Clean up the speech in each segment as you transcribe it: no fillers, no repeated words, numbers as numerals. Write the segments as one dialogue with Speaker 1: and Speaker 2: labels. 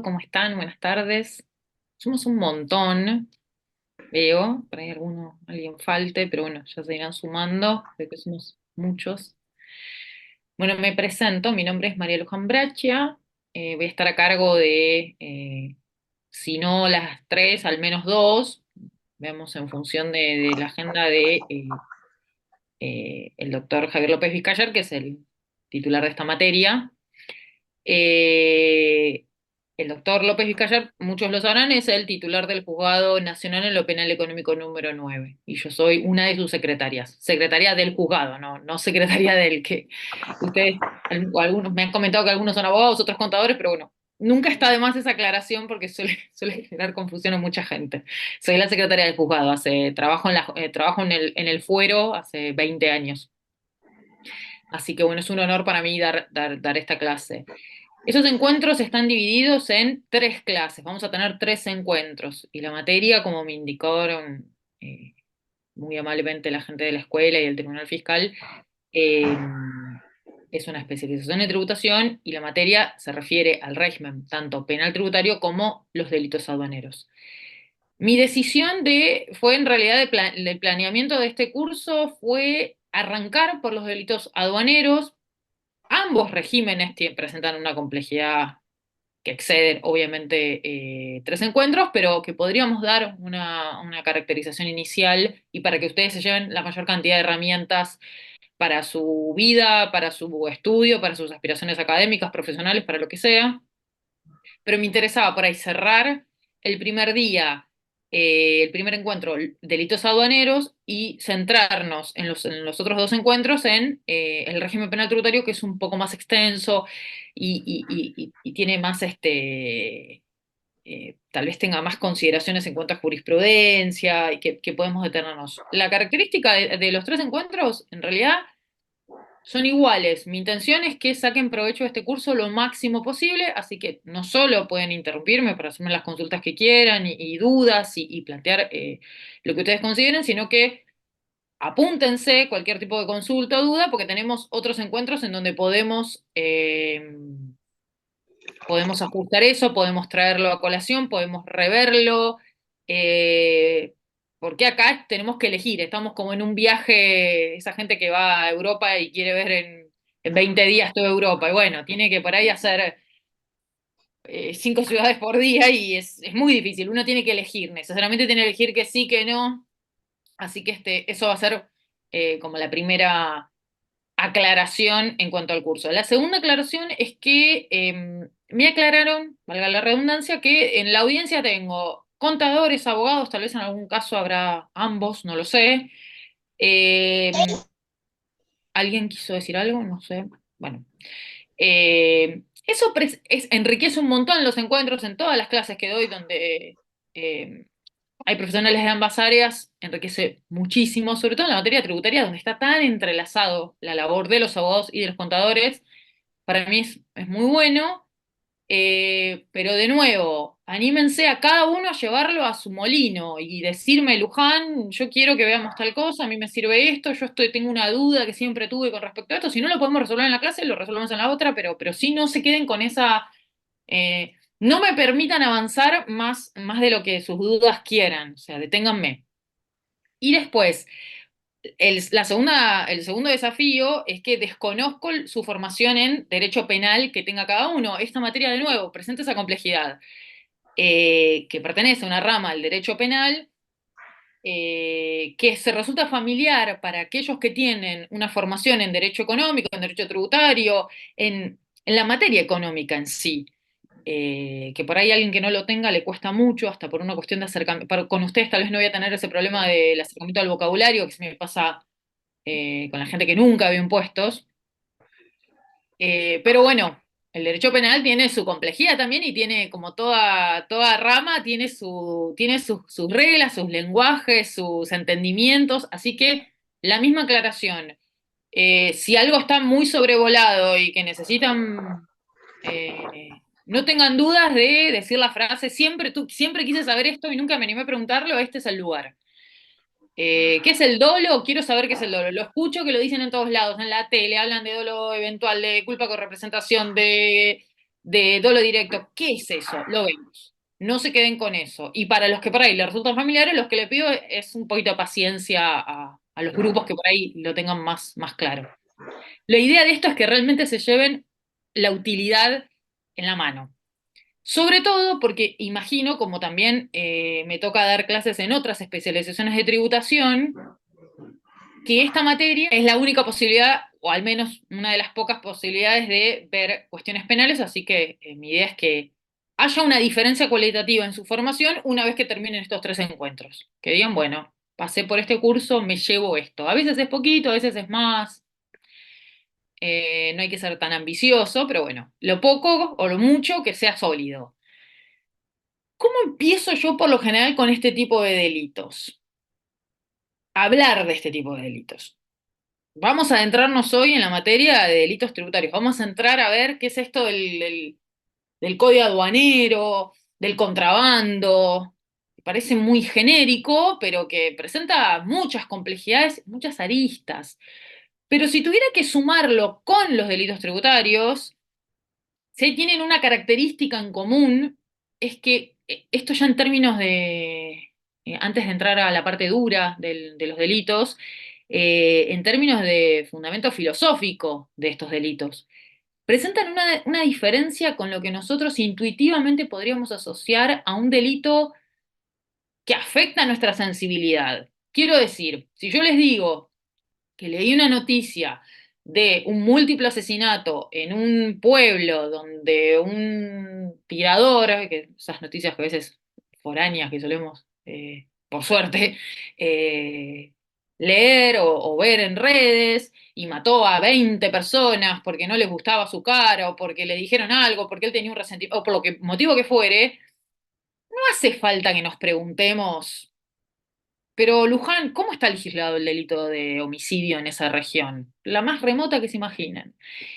Speaker 1: ¿Cómo están? Buenas tardes. Somos un montón, veo, por ahí alguien falte, pero bueno, ya se irán sumando, creo que somos muchos. Bueno, me presento, mi nombre es María Luján Brachia, voy a estar a cargo de, si no las tres, al menos dos, veamos en función de la agenda de el doctor Javier López Vizcayar, que es el titular de esta materia. Eh, el doctor López Vizcayar, muchos lo sabrán, es el titular del Juzgado Nacional en lo Penal Económico número 9 y yo soy una de sus secretarias, secretaria del juzgado, no secretaria del que ustedes, o algunos me han comentado que algunos son abogados, otros contadores, pero bueno, nunca está de más esa aclaración porque suele generar confusión en mucha gente. Soy la secretaria del juzgado, trabajo en el fuero hace 20 años. Así que bueno, es un honor para mí dar esta clase. Esos encuentros están divididos en tres clases. Vamos a tener tres encuentros. Y la materia, como me indicaron muy amablemente la gente de la escuela y el Tribunal Fiscal, eh, es una especialización en tributación y la materia se refiere al régimen tanto penal tributario como los delitos aduaneros. Mi decisión fue en realidad el planeamiento de este curso fue arrancar por los delitos aduaneros. Ambos regímenes presentan una complejidad que exceden obviamente tres encuentros, pero que podríamos dar una caracterización inicial y para que ustedes se lleven la mayor cantidad de herramientas para su vida, para su estudio, para sus aspiraciones académicas, profesionales, para lo que sea. Pero me interesaba por ahí cerrar el primer día, el primer encuentro, delitos aduaneros, y centrarnos en los otros dos encuentros en el régimen penal tributario, que es un poco más extenso y tiene más, tal vez tenga más consideraciones en cuanto a jurisprudencia y que podemos detenernos. La característica de los tres encuentros, en realidad, son iguales. Mi intención es que saquen provecho de este curso lo máximo posible, así que no solo pueden interrumpirme para hacerme las consultas que quieran y dudas y plantear lo que ustedes consideren, sino que apúntense cualquier tipo de consulta o duda, porque tenemos otros encuentros en donde podemos ajustar eso, podemos traerlo a colación, podemos reverlo, eh, porque acá tenemos que elegir, estamos como en un viaje, esa gente que va a Europa y quiere ver en 20 días toda Europa, y bueno, tiene que por ahí hacer 5 ciudades por día y es muy difícil, uno tiene que elegir, necesariamente tiene que elegir que sí, que no, así que eso va a ser como la primera aclaración en cuanto al curso. La segunda aclaración es que me aclararon, valga la redundancia, que en la audiencia tengo contadores, abogados, tal vez en algún caso habrá ambos, no lo sé. Eh, ¿Alguien quiso decir algo? No sé. Bueno. Eso enriquece un montón los encuentros en todas las clases que doy donde hay profesionales de ambas áreas, enriquece muchísimo, sobre todo en la materia tributaria, donde está tan entrelazado la labor de los abogados y de los contadores. Para mí es muy bueno, pero de nuevo, anímense a cada uno a llevarlo a su molino y decirme, Luján, yo quiero que veamos tal cosa, a mí me sirve esto, tengo una duda que siempre tuve con respecto a esto. Si no lo podemos resolver en la clase, lo resolvemos en la otra, pero sí no se queden con esa no me permitan avanzar más de lo que sus dudas quieran, o sea, deténganme. Y después, el segundo desafío es que desconozco su formación en derecho penal que tenga cada uno. Esta materia, de nuevo, presenta esa complejidad, que pertenece a una rama del derecho penal, que se resulta familiar para aquellos que tienen una formación en derecho económico, en derecho tributario, en la materia económica en sí. Que por ahí alguien que no lo tenga le cuesta mucho, hasta por una cuestión de acercamiento. Con ustedes tal vez no voy a tener ese problema del acercamiento al vocabulario que se me pasa con la gente que nunca vio impuestos. Pero bueno, el derecho penal tiene su complejidad también y tiene, como toda rama, sus reglas, sus lenguajes, sus entendimientos. Así que la misma aclaración. Si algo está muy sobrevolado y que necesitan no tengan dudas de decir la frase, siempre quise saber esto y nunca me animé a preguntarlo, este es el lugar. ¿Qué es el dolo? Quiero saber qué es el dolo. Lo escucho que lo dicen en todos lados, en la tele, hablan de dolo eventual, de culpa con representación, de dolo directo. ¿Qué es eso? Lo vemos. No se queden con eso. Y para los que por ahí les resultan familiares, los que le pido es un poquito de paciencia a los grupos que por ahí lo tengan más claro. La idea de esto es que realmente se lleven la utilidad en la mano. Sobre todo porque imagino, como también me toca dar clases en otras especializaciones de tributación, que esta materia es la única posibilidad, o al menos una de las pocas posibilidades de ver cuestiones penales, así que mi idea es que haya una diferencia cualitativa en su formación una vez que terminen estos 3 encuentros. Que digan, bueno, pasé por este curso, me llevo esto. A veces es poquito, a veces es más. No hay que ser tan ambicioso, pero bueno, lo poco o lo mucho que sea sólido. ¿Cómo empiezo yo por lo general con este tipo de delitos? Hablar de este tipo de delitos. Vamos a adentrarnos hoy en la materia de delitos tributarios. Vamos a entrar a ver qué es esto del código aduanero, del contrabando. Parece muy genérico, pero que presenta muchas complejidades, muchas aristas. Pero si tuviera que sumarlo con los delitos tributarios, si tienen una característica en común, es que esto ya en términos de, antes de entrar a la parte dura de los delitos, en términos de fundamento filosófico de estos delitos, presentan una diferencia con lo que nosotros intuitivamente podríamos asociar a un delito que afecta a nuestra sensibilidad. Quiero decir, si yo les digo que leí una noticia de un múltiplo asesinato en un pueblo donde un tirador, que esas noticias que a veces foráneas que solemos, por suerte, eh, leer o ver en redes, y mató a 20 personas porque no les gustaba su cara, o porque le dijeron algo, porque él tenía un resentimiento, o por lo que motivo que fuere, no hace falta que nos preguntemos, pero Luján, ¿cómo está legislado el delito de homicidio en esa región? La más remota que se imaginen.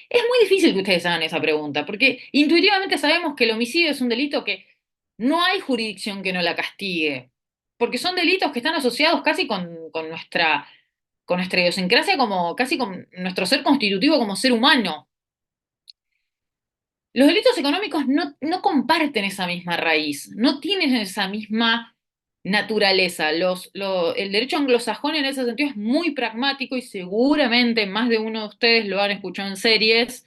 Speaker 1: Es muy difícil que ustedes hagan esa pregunta, porque intuitivamente sabemos que el homicidio es un delito que no hay jurisdicción que no la castigue, porque son delitos que están asociados casi con nuestra idiosincrasia, como, casi con nuestro ser constitutivo como ser humano. Los delitos económicos no comparten esa misma raíz, no tienen esa misma naturaleza. El derecho anglosajón en ese sentido es muy pragmático y seguramente más de uno de ustedes lo han escuchado en series.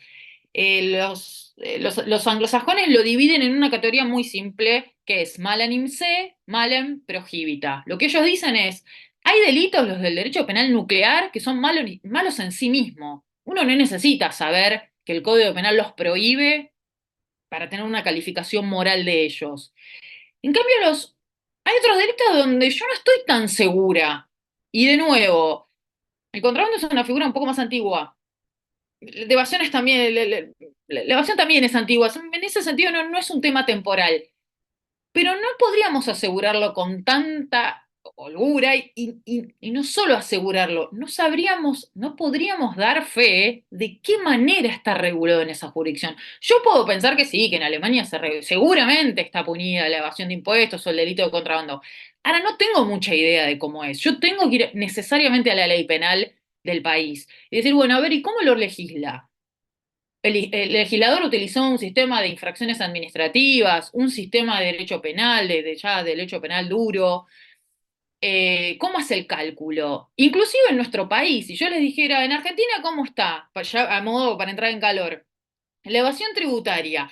Speaker 1: Los anglosajones lo dividen en una categoría muy simple que es malum in se, malum prohibita. Lo que ellos dicen es, hay delitos, los del derecho penal nuclear, que son malos en sí mismos. Uno no necesita saber que el Código Penal los prohíbe para tener una calificación moral de ellos. En cambio, hay otros delitos donde yo no estoy tan segura. Y de nuevo, el contrabando es una figura un poco más antigua. La evasión es también, la evasión también es antigua. En ese sentido no es un tema temporal. Pero no podríamos asegurarlo con tanta holgura y no solo asegurarlo, no sabríamos, no podríamos dar fe de qué manera está regulado en esa jurisdicción. Yo puedo pensar que sí, que en Alemania seguramente está punida la evasión de impuestos o el delito de contrabando. Ahora no tengo mucha idea de cómo es. Yo tengo que ir necesariamente a la ley penal del país y decir, bueno, a ver, ¿y cómo lo legisla? El legislador utilizó un sistema de infracciones administrativas, un sistema de derecho penal, ya derecho penal duro. ¿Cómo hace el cálculo? Inclusive en nuestro país, si yo les dijera, en Argentina, ¿cómo está? Ya a modo para entrar en calor. La evasión tributaria.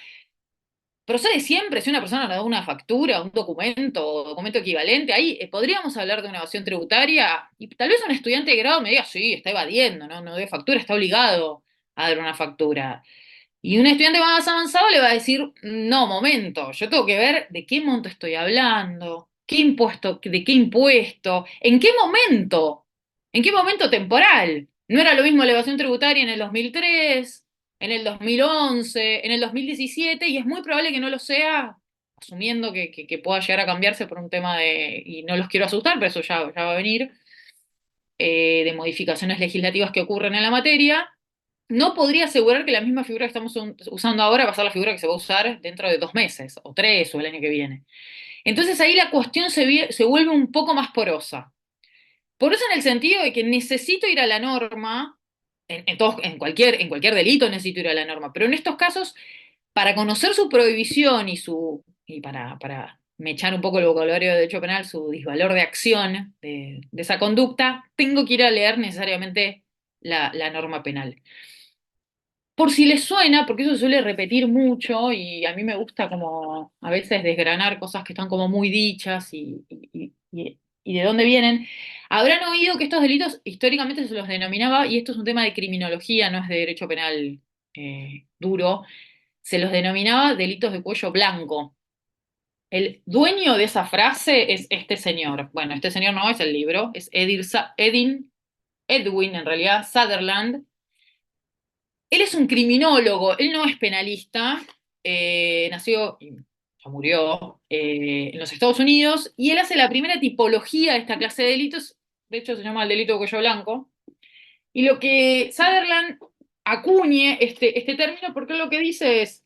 Speaker 1: ¿Procede siempre si una persona nos da una factura, un documento o documento equivalente? Ahí podríamos hablar de una evasión tributaria y tal vez un estudiante de grado me diga, sí, está evadiendo, no dé factura, está obligado a dar una factura. Y un estudiante más avanzado le va a decir, no, momento, yo tengo que ver de qué monto estoy hablando, qué impuesto, de qué impuesto, en qué momento temporal. No era lo mismo la evasión tributaria en el 2003, en el 2011, en el 2017, y es muy probable que no lo sea, asumiendo que pueda llegar a cambiarse por un tema y no los quiero asustar, pero eso ya va a venir, de modificaciones legislativas que ocurren en la materia. No podría asegurar que la misma figura que estamos usando ahora va a ser la figura que se va a usar dentro de 2 meses, o 3, o el año que viene. Entonces ahí la cuestión se vuelve un poco más porosa. Porosa en el sentido de que necesito ir a la norma, en cualquier delito necesito ir a la norma, pero en estos casos Para conocer su prohibición y para mechar un poco el vocabulario de derecho penal, su disvalor de acción de esa conducta, tengo que ir a leer necesariamente la norma penal. Por si les suena, porque eso se suele repetir mucho y a mí me gusta como a veces desgranar cosas que están como muy dichas y de dónde vienen. Habrán oído que estos delitos históricamente se los denominaba, y esto es un tema de criminología, no es de derecho penal duro, se los denominaba delitos de cuello blanco. El dueño de esa frase es este señor. Bueno, este señor no es el libro, es Edwin, en realidad, Sutherland. Él es un criminólogo, él no es penalista, nació y ya murió en los Estados Unidos, y él hace la primera tipología de esta clase de delitos, de hecho se llama el delito de cuello blanco, y lo que Sutherland acuñe este término, porque lo que dice es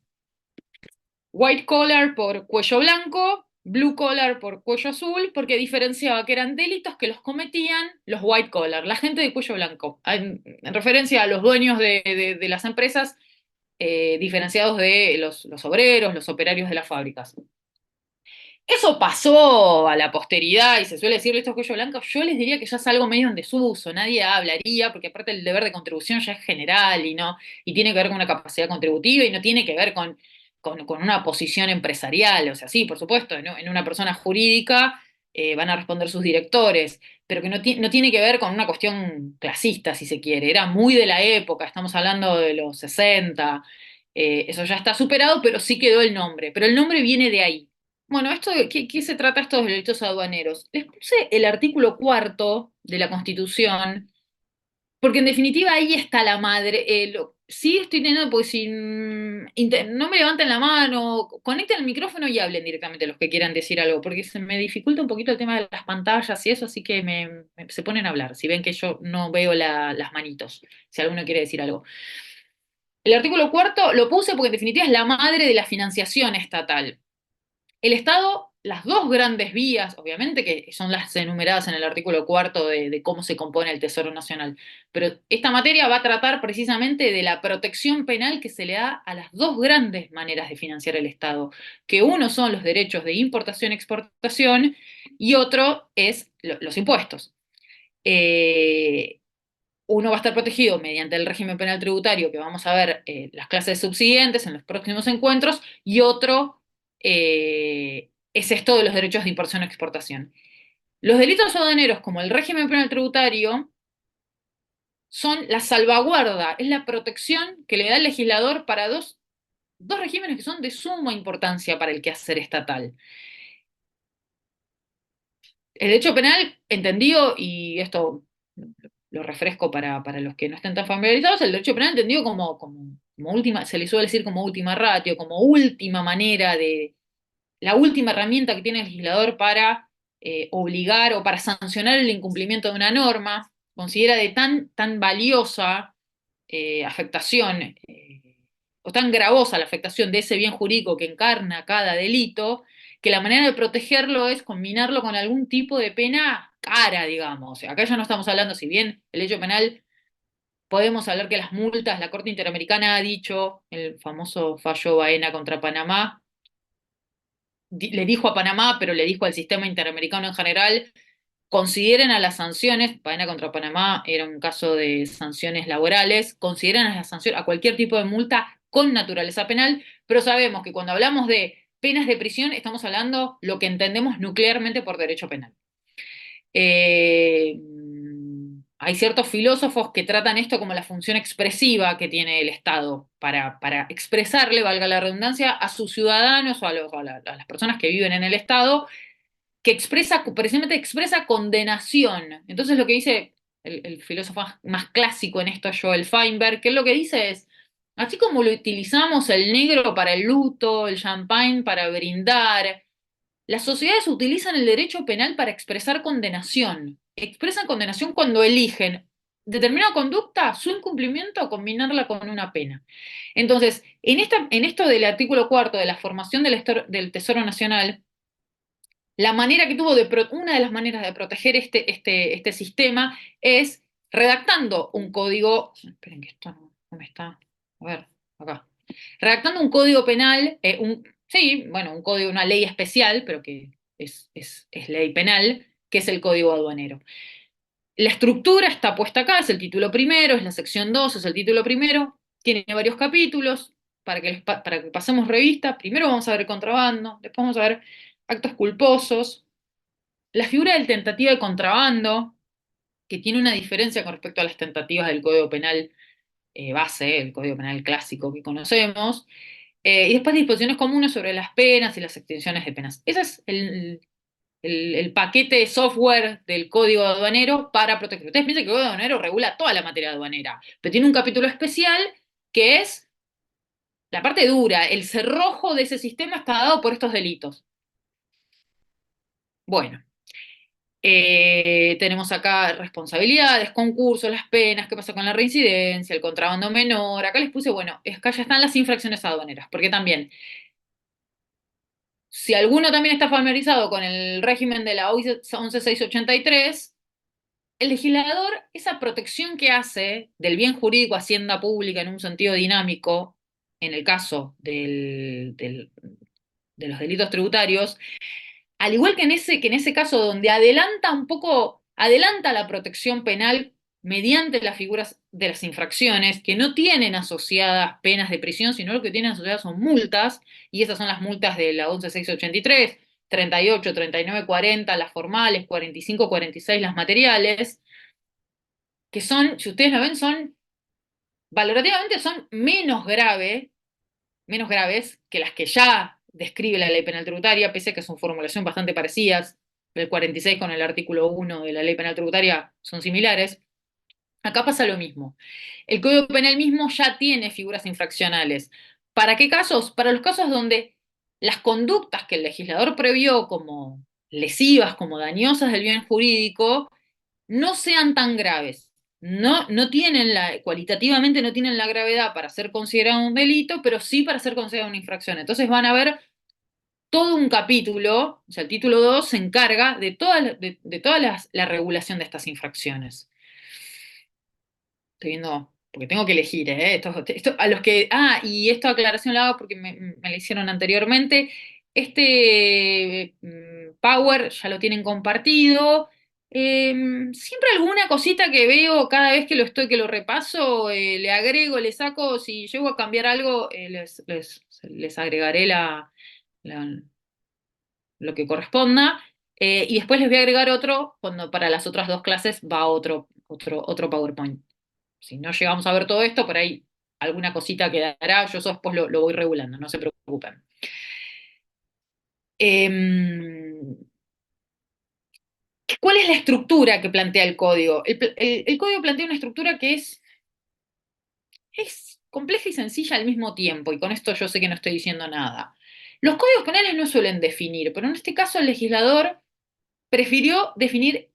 Speaker 1: white collar por cuello blanco, blue collar por cuello azul, porque diferenciaba que eran delitos que los cometían los white collar, la gente de cuello blanco, en referencia a los dueños de las empresas, diferenciados de los obreros, los operarios de las fábricas. Eso pasó a la posteridad y se suele decir estos cuello blanco. Yo les diría que ya es algo medio en desuso, nadie hablaría, porque aparte el deber de contribución ya es general y no, y tiene que ver con una capacidad contributiva y no tiene que ver con una posición empresarial. O sea, sí, por supuesto, en una persona jurídica van a responder sus directores, pero que no tiene que ver con una cuestión clasista, si se quiere. Era muy de la época, estamos hablando de los 60. Eso ya está superado, pero sí quedó el nombre. Pero el nombre viene de ahí. Bueno, ¿qué se trata estos delitos aduaneros? Les puse el artículo cuarto de la Constitución, porque en definitiva ahí está la madre. Sí estoy teniendo, porque si no me levanten la mano, conecten el micrófono y hablen directamente los que quieran decir algo, porque se me dificulta un poquito el tema de las pantallas y eso, así que se ponen a hablar. Si ven que yo no veo las manitos, si alguno quiere decir algo. El artículo cuarto lo puse porque en definitiva es la madre de la financiación estatal. El Estado, las dos grandes vías, obviamente, que son las enumeradas en el artículo cuarto de cómo se compone el Tesoro Nacional, pero esta materia va a tratar precisamente de la protección penal que se le da a las dos grandes maneras de financiar el Estado, que uno son los derechos de importación-exportación y otro es los impuestos. Eh, Uno va a estar protegido mediante el régimen penal tributario, que vamos a ver las clases subsiguientes en los próximos encuentros, y otro es esto de los derechos de importación y exportación. Los delitos aduaneros, como el régimen penal tributario, son la salvaguarda, es la protección que le da el legislador para dos regímenes que son de suma importancia para el quehacer estatal. El derecho penal, entendido, y esto lo refresco para los que no estén tan familiarizados, el derecho penal entendido como última, se le suele decir como última ratio, como última manera la última herramienta que tiene el legislador para obligar o para sancionar el incumplimiento de una norma, considera de tan valiosa afectación o tan gravosa la afectación de ese bien jurídico que encarna cada delito, que la manera de protegerlo es combinarlo con algún tipo de pena cara, digamos. O sea, acá ya no estamos hablando, si bien el hecho penal, podemos hablar que las multas, la Corte Interamericana ha dicho, el famoso fallo Baena contra Panamá, le dijo a Panamá, pero le dijo al sistema interamericano en general, consideren a las sanciones, Baena contra Panamá era un caso de sanciones laborales, consideren a las sanciones, a cualquier tipo de multa con naturaleza penal, pero sabemos que cuando hablamos de penas de prisión estamos hablando lo que entendemos nuclearmente por derecho penal. Eh, Hay ciertos filósofos que tratan esto como la función expresiva que tiene el Estado para expresarle, valga la redundancia, a sus ciudadanos o a las personas que viven en el Estado, que precisamente expresa condenación. Entonces lo que dice el filósofo más clásico en esto, Joel Feinberg, que lo que dice es, así como lo utilizamos el negro para el luto, el champagne para brindar, las sociedades utilizan el derecho penal para expresar condenación. Expresan condenación cuando eligen determinada conducta, su incumplimiento, o combinarla con una pena. Entonces, en esto del artículo cuarto de la formación del Tesoro Nacional, la manera que tuvo una de las maneras de proteger este sistema es redactando un código. Esperen que esto no me está. A ver, acá. redactando un código penal, sí, bueno, un código, una ley especial, pero que es ley penal, que es el Código Aduanero. La estructura está puesta acá, es el título primero, es la sección 2, es el título primero, tiene varios capítulos para que pasemos revista. Primero vamos a ver contrabando, después vamos a ver actos culposos, la figura del tentativa de contrabando, que tiene una diferencia con respecto a las tentativas del Código Penal base, el Código Penal clásico que conocemos, y después disposiciones comunes sobre las penas y las extinciones de penas. Ese es el paquete de software del código aduanero para proteger. Ustedes piensan que el código aduanero regula toda la materia aduanera, pero tiene un capítulo especial que es la parte dura, el cerrojo de ese sistema está dado por estos delitos. Bueno, tenemos acá responsabilidades, concursos, las penas, qué pasa con la reincidencia, el contrabando menor. Acá les puse, bueno, acá ya están las infracciones aduaneras, porque también si alguno también está familiarizado con el régimen de la OIC 11683, el legislador, esa protección que hace del bien jurídico hacienda pública en un sentido dinámico, en el caso de los delitos tributarios, al igual que en ese caso donde adelanta un poco, adelanta la protección penal mediante las figuras de las infracciones, que no tienen asociadas penas de prisión, sino lo que tienen asociadas son multas, y esas son las multas de la 11683, 38, 39, 40, las formales, 45, 46, las materiales, que son, si ustedes lo ven, son, valorativamente son menos graves que las que ya describe la ley penal tributaria, pese a que son formulación bastante parecidas. El 46 con el artículo 1 de la ley penal tributaria son similares. Acá pasa lo mismo. El Código Penal mismo ya tiene figuras infraccionales. ¿Para qué casos? Para los casos donde las conductas que el legislador previó como lesivas, como dañosas del bien jurídico, no sean tan graves. No tienen cualitativamente no tienen la gravedad para ser considerado un delito, pero sí para ser considerado una infracción. Entonces van a ver todo un capítulo, o sea, el título 2 se encarga de toda la regulación de estas infracciones. Estoy viendo, porque tengo que elegir, ¿eh? A los que, y esta aclaración la hago porque me la hicieron anteriormente. Este Power ya lo tienen compartido. Siempre alguna cosita que veo cada vez que que lo repaso, le agrego, le saco, si llego a cambiar algo, les agregaré la- lo que corresponda. Y después les voy a agregar otro, cuando para las otras dos clases va otro PowerPoint. Si no llegamos a ver todo esto, por ahí alguna cosita quedará, yo eso después lo voy regulando, no se preocupen. Em, ¿Cuál es la estructura que plantea el código? El código plantea una estructura que es compleja y sencilla al mismo tiempo, y con esto yo sé que no estoy diciendo nada. Los códigos penales no suelen definir, pero en este caso el legislador prefirió definir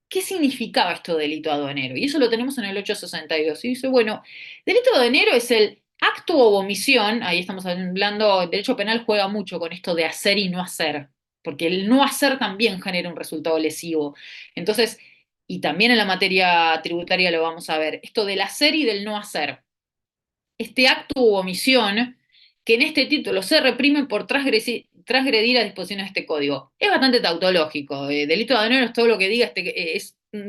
Speaker 1: qué significaba esto de delito aduanero, y eso lo tenemos en el 862. Y dice, bueno, delito aduanero es el acto o omisión, ahí estamos hablando, el derecho penal juega mucho con esto de hacer y no hacer, porque el no hacer también genera un resultado lesivo. Entonces, y también en la materia tributaria lo vamos a ver, esto del hacer y del no hacer. Este acto u omisión que en este título se reprimen por transgredir las disposiciones de este código. Es bastante tautológico. Delito de aduanero es todo lo que diga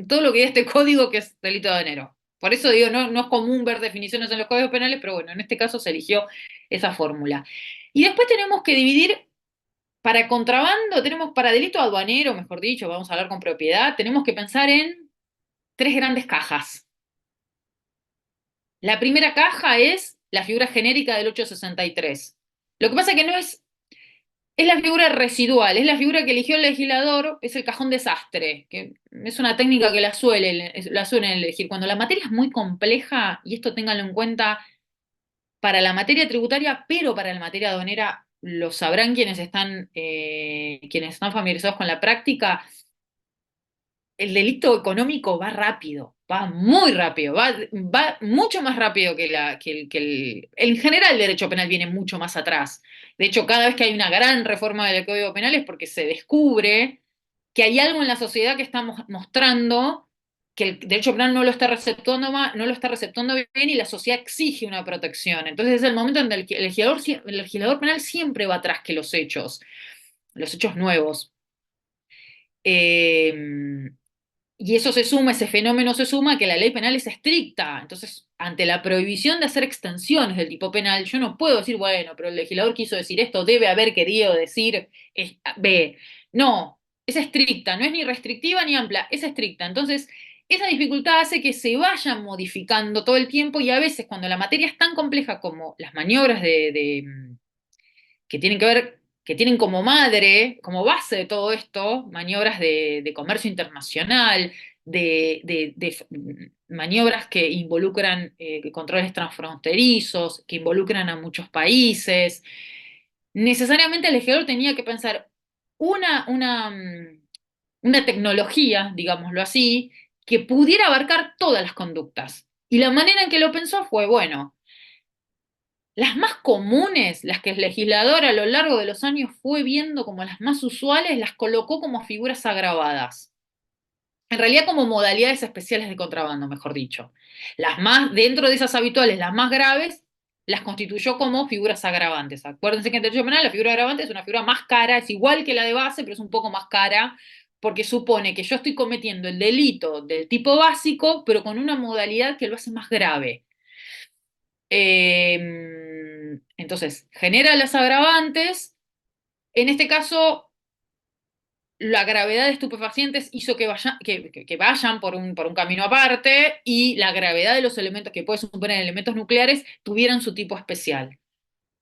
Speaker 1: todo lo que diga este código que es delito de aduanero. Por eso digo, no es común ver definiciones en los códigos penales, pero bueno, en este caso se eligió esa fórmula. Y después tenemos que dividir para contrabando, tenemos para delito aduanero, mejor dicho, vamos a hablar con propiedad, tenemos que pensar en tres grandes cajas. La primera caja es la figura genérica del 863. Lo que pasa es que no es la figura residual, es la figura que eligió el legislador, es el cajón desastre, que es una técnica que la suelen elegir. Cuando la materia es muy compleja, y esto ténganlo en cuenta para la materia tributaria, pero para la materia aduanera, lo sabrán quienes están familiarizados con la práctica, el delito económico va rápido, va muy rápido, va mucho más rápido en general el derecho penal viene mucho más atrás. De hecho, cada vez que hay una gran reforma del Código Penal es porque se descubre que hay algo en la sociedad que está mostrando que el derecho penal no lo está receptando no lo está receptando bien y la sociedad exige una protección. Entonces es el momento en el que el legislador penal siempre va atrás que los hechos nuevos. Eh, y eso se suma, ese fenómeno se suma a que la ley penal es estricta. Entonces, ante la prohibición de hacer extensiones del tipo penal, yo no puedo decir, bueno, pero el legislador quiso decir esto, debe haber querido decir B. No, es estricta, no es ni restrictiva ni amplia, es estricta. Entonces, esa dificultad hace que se vayan modificando todo el tiempo y a veces cuando la materia es tan compleja como las maniobras que tienen que ver, que tienen como madre, como base de todo esto, maniobras de comercio internacional, de maniobras que involucran controles transfronterizos, que involucran a muchos países. Necesariamente el legislador tenía que pensar una, una, mm, una tecnología, digámoslo así, que pudiera abarcar todas las conductas. Y la manera en que lo pensó fue, bueno, las más comunes, las que el legislador a lo largo de los años fue viendo como las más usuales, las colocó como figuras agravadas. En realidad como modalidades especiales de contrabando, mejor dicho. Las más, dentro de esas habituales, las más graves, las constituyó como figuras agravantes. Acuérdense que en derecho penal la figura agravante es una figura más cara, es igual que la de base, pero es un poco más cara, porque supone que yo estoy cometiendo el delito del tipo básico, pero con una modalidad que lo hace más grave. Entonces, genera las agravantes. En este caso, la gravedad de estupefacientes hizo que vayan por un camino aparte y la gravedad de los elementos que pueden suponer elementos nucleares tuvieran su tipo especial.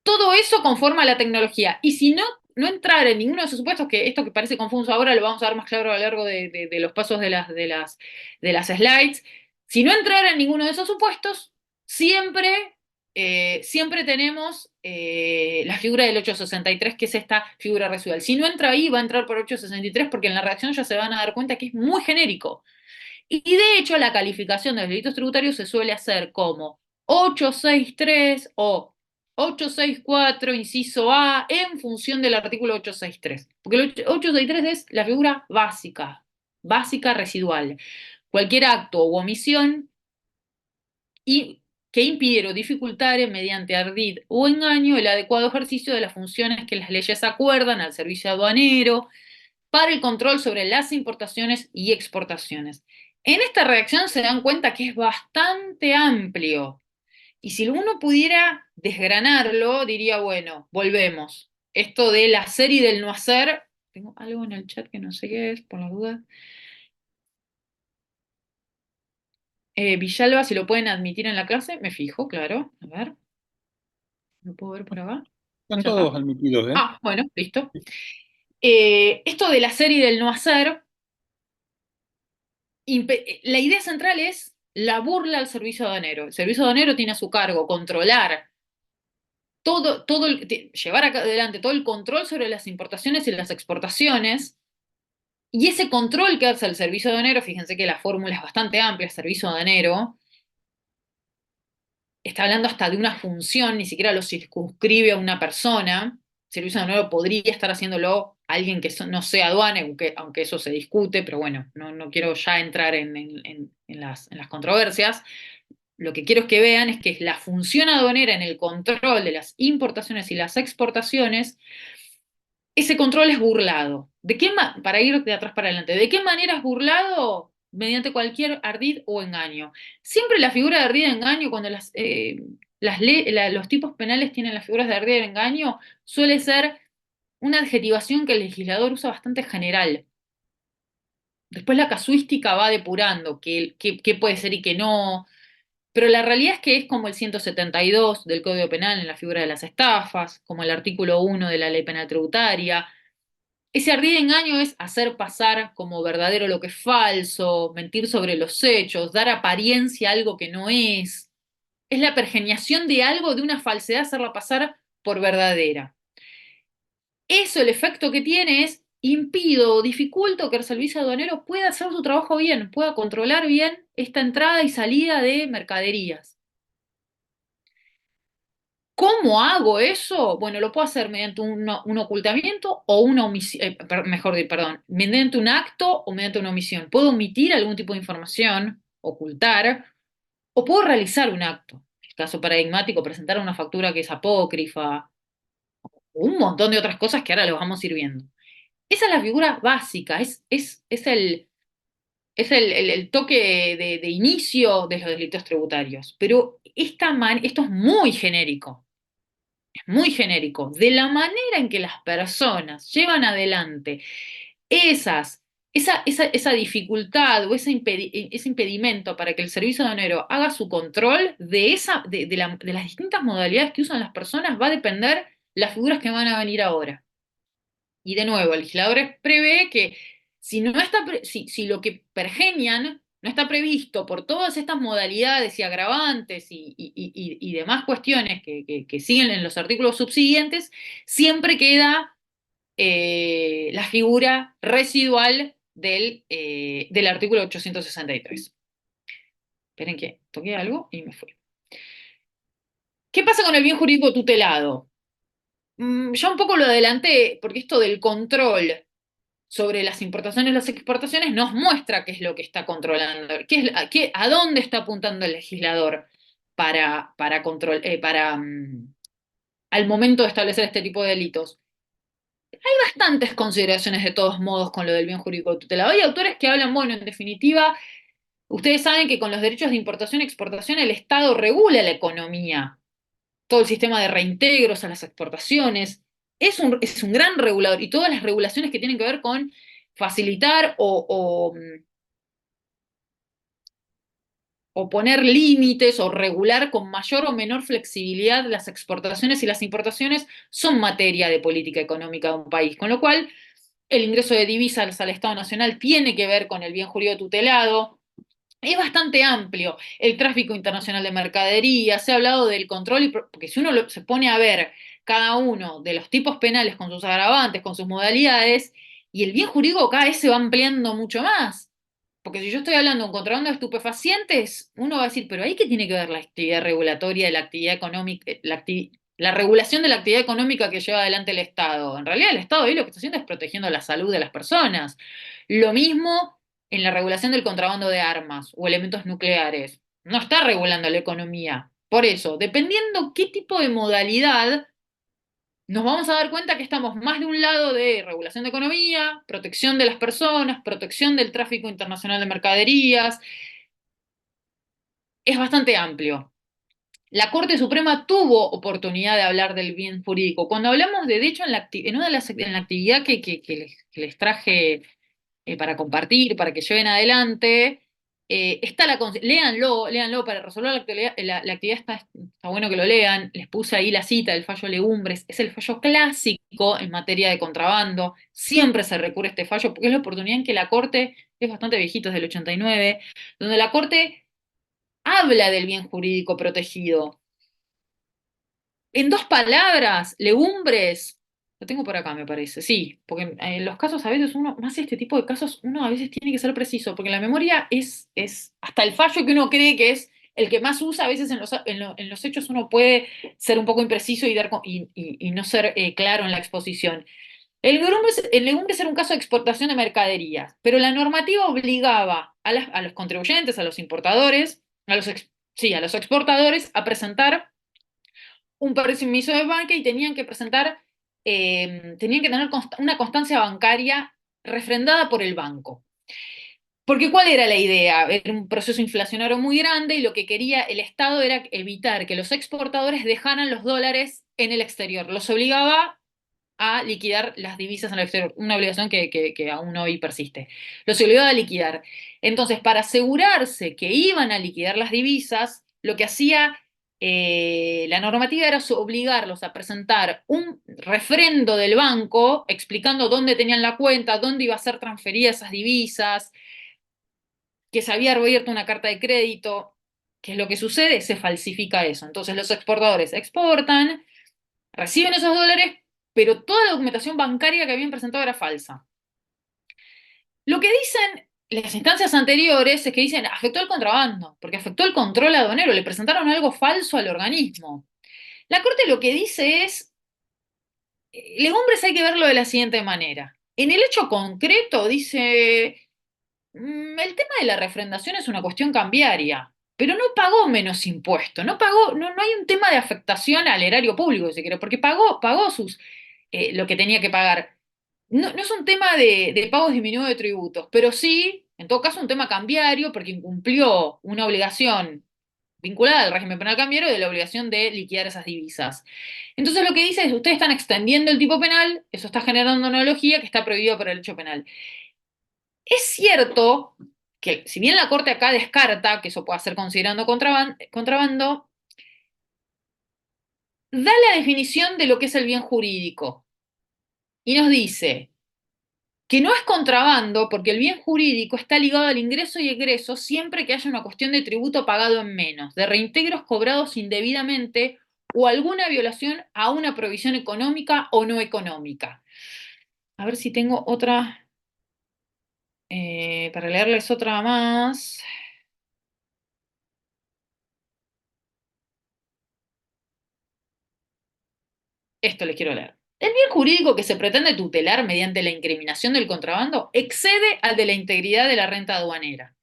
Speaker 1: Todo eso conforma la tecnología. Y si no entrar en ninguno de esos supuestos, que esto que parece confuso ahora lo vamos a ver más claro a lo largo de los pasos de las slides, si no entrar en ninguno de esos supuestos, siempre tenemos la figura del 863, que es esta figura residual. Si no entra ahí, va a entrar por 863 porque en la reacción ya se van a dar cuenta que es muy genérico. Y de hecho, la calificación de los delitos tributarios se suele hacer como 863 o 864, inciso A, en función del artículo 863. Porque el 863 es la figura básica, básica residual. Cualquier acto u omisión que impidiera o dificultare mediante ardid o engaño el adecuado ejercicio de las funciones que las leyes acuerdan al servicio aduanero, para el control sobre las importaciones y exportaciones. En esta redacción se dan cuenta que es bastante amplio. Y si uno pudiera desgranarlo, diría, bueno, volvemos. Esto del hacer y del no hacer. Tengo algo en el chat que no sé qué es, por la duda. Villalba, si lo pueden admitir en la clase, me fijo, claro. A ver, ¿lo puedo ver por acá?
Speaker 2: Están
Speaker 1: Ya está.
Speaker 2: todos admitidos, ¿eh?
Speaker 1: Ah, bueno, listo. Esto del hacer y del no hacer, la idea central es la burla al servicio aduanero. El servicio aduanero tiene a su cargo controlar llevar adelante todo el control sobre las importaciones y las exportaciones. Y ese control que hace el servicio aduanero, fíjense que la fórmula es bastante amplia, servicio aduanero, está hablando hasta de una función, ni siquiera lo circunscribe a una persona. El servicio aduanero podría estar haciéndolo alguien que no sea aduana, aunque eso se discute, pero bueno, no quiero ya entrar en las controversias. Lo que quiero es que vean es que la función aduanera en el control de las importaciones y las exportaciones, ese control es burlado. Para ir de atrás para adelante, ¿de qué manera es burlado? Mediante cualquier ardid o engaño. Siempre la figura de ardid y engaño, cuando los tipos penales tienen las figuras de ardid y engaño, suele ser una adjetivación que el legislador usa bastante general. Después la casuística va depurando qué puede ser y qué no. Pero la realidad es que es como el 172 del Código Penal en la figura de las estafas, como el artículo 1 de la Ley Penal Tributaria. Ese ardid engaño es hacer pasar como verdadero lo que es falso, mentir sobre los hechos, dar apariencia a algo que no es. Es la pergeniación de algo, de una falsedad, hacerla pasar por verdadera. Eso, el efecto que tiene es impido o dificulto que el servicio aduanero pueda hacer su trabajo bien, pueda controlar bien esta entrada y salida de mercaderías. ¿Cómo hago eso? Bueno, lo puedo hacer mediante un ocultamiento o una omisión, perdón, mediante un acto o mediante una omisión. Puedo omitir algún tipo de información, ocultar, o puedo realizar un acto. En el caso paradigmático, presentar una factura que es apócrifa, o un montón de otras cosas que ahora lo vamos a ir viendo. Esa es la figura básica, es el toque de inicio de los delitos tributarios. Pero esto es muy genérico. De la manera en que las personas llevan adelante esas, esa dificultad o ese impedimento para que el servicio aduanero haga su control de las distintas modalidades que usan las personas va a depender las figuras que van a venir ahora. Y de nuevo, el legislador prevé que si, no está, si lo que pergenian no está previsto por todas estas modalidades y agravantes y demás cuestiones que siguen en los artículos subsiguientes, siempre queda la figura residual del artículo 863. Esperen que toqué algo y me fui. ¿Qué pasa con el bien jurídico tutelado? Ya un poco lo adelanté, porque esto del control sobre las importaciones y las exportaciones nos muestra qué es lo que está controlando, a dónde está apuntando el legislador para control, al momento de establecer este tipo de delitos. Hay bastantes consideraciones de todos modos con lo del bien jurídico tutelado. Hay autores que hablan, bueno, en definitiva, ustedes saben que con los derechos de importación y exportación el Estado regula la economía, todo el sistema de reintegros a las exportaciones. Es un gran regulador y todas las regulaciones que tienen que ver con facilitar o poner límites o regular con mayor o menor flexibilidad las exportaciones y las importaciones son materia de política económica de un país, con lo cual el ingreso de divisas al Estado Nacional tiene que ver con el bien jurídico tutelado. Es bastante amplio el tráfico internacional de mercaderías, se ha hablado del control, porque si uno se pone a ver cada uno de los tipos penales con sus agravantes, con sus modalidades, y el bien jurídico cada vez se va ampliando mucho más. Porque si yo estoy hablando de un contrabando de estupefacientes, uno va a decir, pero ahí qué tiene que ver la actividad regulatoria de la actividad económica, la regulación de la actividad económica que lleva adelante el Estado. En realidad el Estado ahí lo que está haciendo es protegiendo la salud de las personas. Lo mismo en la regulación del contrabando de armas o elementos nucleares. No está regulando la economía. Por eso, dependiendo qué tipo de modalidad, nos vamos a dar cuenta que estamos más de un lado de regulación de economía, protección de las personas, protección del tráfico internacional de mercaderías. Es bastante amplio. La Corte Suprema tuvo oportunidad de hablar del bien jurídico. Cuando hablamos de hecho, en la actividad que les traje para compartir, para que lleven adelante, léanlo para resolver la actividad está bueno que lo lean. Les puse ahí la cita del fallo Legumbres, es el fallo clásico en materia de contrabando. Siempre se recurre a este fallo porque es la oportunidad en que la Corte, es bastante viejito, es del 89, donde la Corte habla del bien jurídico protegido. En dos palabras, legumbres, lo tengo por acá, me parece, sí, porque en los casos a veces más este tipo de casos, uno a veces tiene que ser preciso, porque la memoria es hasta el fallo que uno cree que es el que más usa, a veces en los hechos uno puede ser un poco impreciso y no ser claro en la exposición. El legumbres era un caso de exportación de mercaderías, pero la normativa obligaba a los contribuyentes, a los importadores, a los exportadores a presentar un permiso de banca y tenían que tener una constancia bancaria refrendada por el banco. Porque ¿cuál era la idea? Era un proceso inflacionario muy grande y lo que quería el Estado era evitar que los exportadores dejaran los dólares en el exterior. Los obligaba a liquidar las divisas en el exterior, una obligación que aún hoy persiste. Los obligaba a liquidar. Entonces, para asegurarse que iban a liquidar las divisas, lo que hacía la normativa era obligarlos a presentar un refrendo del banco explicando dónde tenían la cuenta, dónde iba a ser transferida esas divisas, que se había abierto una carta de crédito. ¿Qué es lo que sucede? Se falsifica eso. Entonces los exportadores exportan, reciben esos dólares, pero toda la documentación bancaria que habían presentado era falsa. Lo que dicen las instancias anteriores es que dicen afectó el contrabando, porque afectó el control aduanero, le presentaron algo falso al organismo. La Corte lo que dice es, legumbres hay que verlo de la siguiente manera. En el hecho concreto dice, el tema de la refrendación es una cuestión cambiaria, pero no pagó menos impuesto, no pagó, no hay un tema de afectación al erario público, si quiere, porque pagó lo que tenía que pagar. No es un tema de pagos disminuidos de tributos, pero sí, en todo caso, un tema cambiario, porque incumplió una obligación vinculada al régimen penal cambiario de la obligación de liquidar esas divisas. Entonces lo que dice es, ustedes están extendiendo el tipo penal, eso está generando una analogía que está prohibido por el hecho penal. Es cierto que si bien la Corte acá descarta que eso pueda ser considerando contrabando, da la definición de lo que es el bien jurídico y nos dice que no es contrabando porque el bien jurídico está ligado al ingreso y egreso siempre que haya una cuestión de tributo pagado en menos, de reintegros cobrados indebidamente o alguna violación a una provisión económica o no económica. A ver si tengo otra, para leerles otra más. Esto les quiero leer. El bien jurídico que se pretende tutelar mediante la incriminación del contrabando excede al de la integridad de la renta aduanera.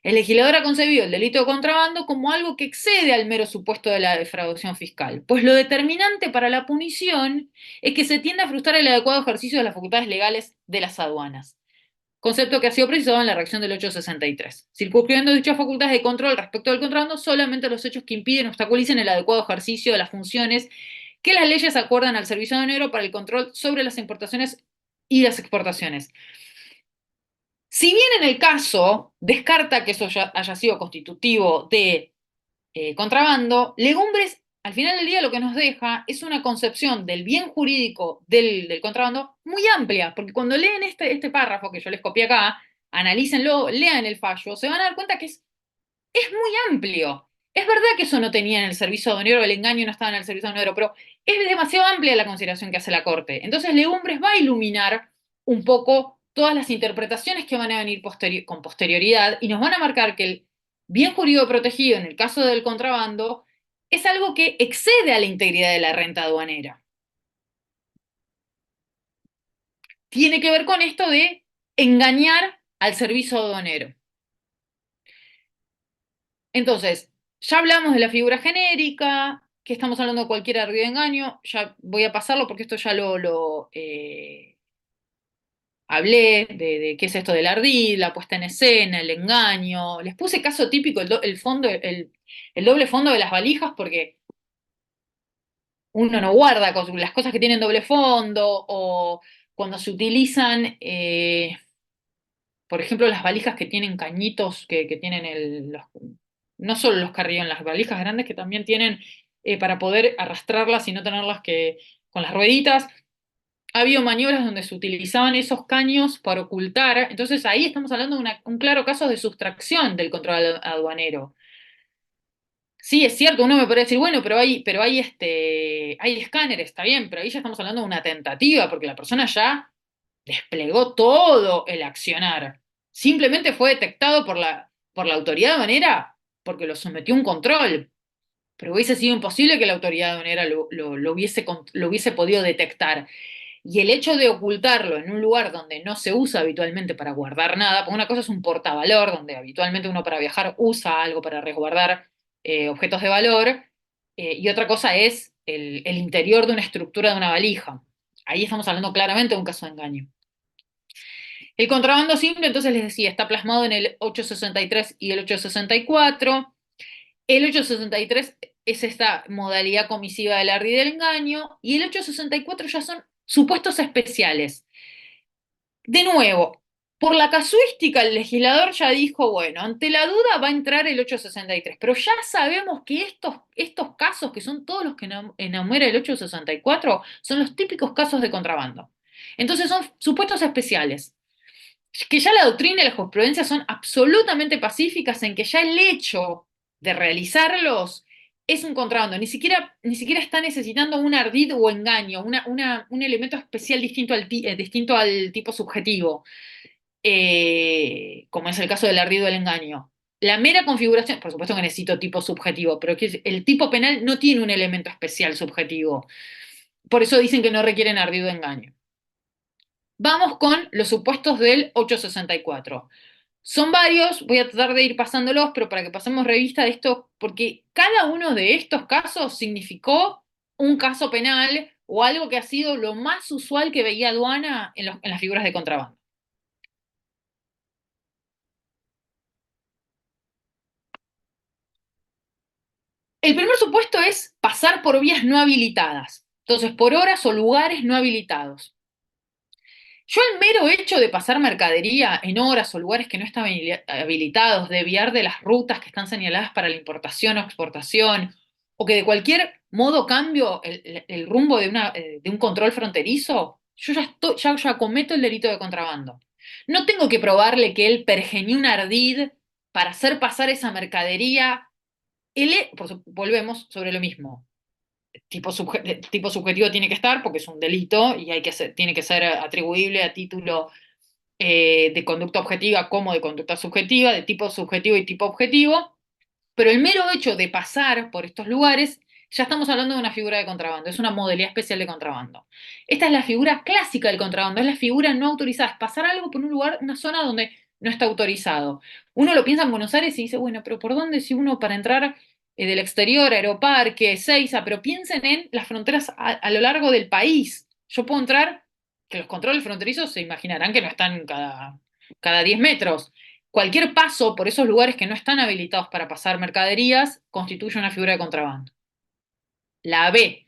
Speaker 1: El legislador ha concebido el delito de contrabando como algo que excede al mero supuesto de la defraudación fiscal, pues lo determinante para la punición es que se tiende a frustrar el adecuado ejercicio de las facultades legales de las aduanas, concepto que ha sido precisado en la reacción del 863, circunscribiendo dichas facultades de control respecto del contrabando solamente a los hechos que impiden o obstaculicen el adecuado ejercicio de las funciones que las leyes acuerdan al servicio aduanero para el control sobre las importaciones y las exportaciones. Si bien en el caso descarta que eso ya haya sido constitutivo de contrabando, Legumbres al final del día lo que nos deja es una concepción del bien jurídico del contrabando muy amplia, porque cuando leen este párrafo que yo les copié acá, analícenlo, lean el fallo, se van a dar cuenta que es muy amplio. Es verdad que eso no tenía en el servicio aduanero, el engaño no estaba en el servicio aduanero, pero es demasiado amplia la consideración que hace la Corte. Entonces, Legumbres va a iluminar un poco todas las interpretaciones que van a venir con posterioridad y nos van a marcar que el bien jurídico protegido en el caso del contrabando es algo que excede a la integridad de la renta aduanera. Tiene que ver con esto de engañar al servicio aduanero. Entonces, ya hablamos de la figura genérica, que estamos hablando de cualquier ardido de engaño, ya voy a pasarlo porque esto ya lo hablé, de qué es esto del ardid, la puesta en escena, el engaño. Les puse caso típico, el doble fondo de las valijas, porque uno no guarda las cosas que tienen doble fondo, o cuando se utilizan, por ejemplo, las valijas que tienen cañitos, que tienen no solo los carriones, las valijas grandes que también tienen para poder arrastrarlas y no tenerlas que con las rueditas. Ha habido maniobras donde se utilizaban esos caños para ocultar. Entonces ahí estamos hablando de un claro caso de sustracción del control aduanero. Sí, es cierto, uno me podría decir, bueno, hay escáneres, está bien, pero ahí ya estamos hablando de una tentativa, porque la persona ya desplegó todo el accionar. Simplemente fue detectado por la autoridad aduanera porque lo sometió a un control. Pero hubiese sido imposible que la autoridad aduanera lo hubiese podido detectar. Y el hecho de ocultarlo en un lugar donde no se usa habitualmente para guardar nada, porque una cosa es un portavalor, donde habitualmente uno para viajar usa algo para resguardar objetos de valor, y otra cosa es el interior de una estructura de una valija. Ahí estamos hablando claramente de un caso de engaño. El contrabando simple, entonces les decía, está plasmado en el 863 y el 864. El 863 es esta modalidad comisiva del ardid y del engaño, y el 864 ya son supuestos especiales. De nuevo, por la casuística, el legislador ya dijo, bueno, ante la duda va a entrar el 863, pero ya sabemos que estos casos, que son todos los que enumera el 864, son los típicos casos de contrabando. Entonces son supuestos especiales que ya la doctrina y la jurisprudencia son absolutamente pacíficas en que ya el hecho de realizarlos es un contrabando, ni siquiera está necesitando un ardid o engaño, un elemento especial distinto al tipo subjetivo, como es el caso del ardid o el engaño. la mera configuración, por supuesto que necesito tipo subjetivo, pero que el tipo penal no tiene un elemento especial subjetivo. Por eso dicen que no requieren ardido engaño. Vamos con los supuestos del 864. Son varios, voy a tratar de ir pasándolos, pero para que pasemos revista de esto, porque cada uno de estos casos significó un caso penal o algo que ha sido lo más usual que veía aduana en las figuras de contrabando. El primer supuesto es pasar por vías no habilitadas, entonces por horas o lugares no habilitados. Yo el mero hecho de pasar mercadería en horas o lugares que no están habilitados, desviar de las rutas que están señaladas para la importación o exportación, o que de cualquier modo cambio el rumbo de un control fronterizo, yo ya cometo el delito de contrabando. No tengo que probarle que él pergeñó un ardid para hacer pasar esa mercadería. Volvemos sobre lo mismo. Tipo subjetivo tiene que estar porque es un delito y tiene que ser atribuible a título de conducta objetiva como de conducta subjetiva, de tipo subjetivo y tipo objetivo, pero el mero hecho de pasar por estos lugares, ya estamos hablando de una figura de contrabando, es una modalidad especial de contrabando. Esta es la figura clásica del contrabando, es la figura no autorizada, es pasar algo por un lugar, una zona donde no está autorizado. Uno lo piensa en Buenos Aires y dice, bueno, pero ¿por dónde si uno para entrar del exterior, Aeroparque, Ezeiza? Pero piensen en las fronteras a lo largo del país. Yo puedo entrar, que los controles fronterizos se imaginarán que no están cada 10 metros. Cualquier paso por esos lugares que no están habilitados para pasar mercaderías constituye una figura de contrabando. La B.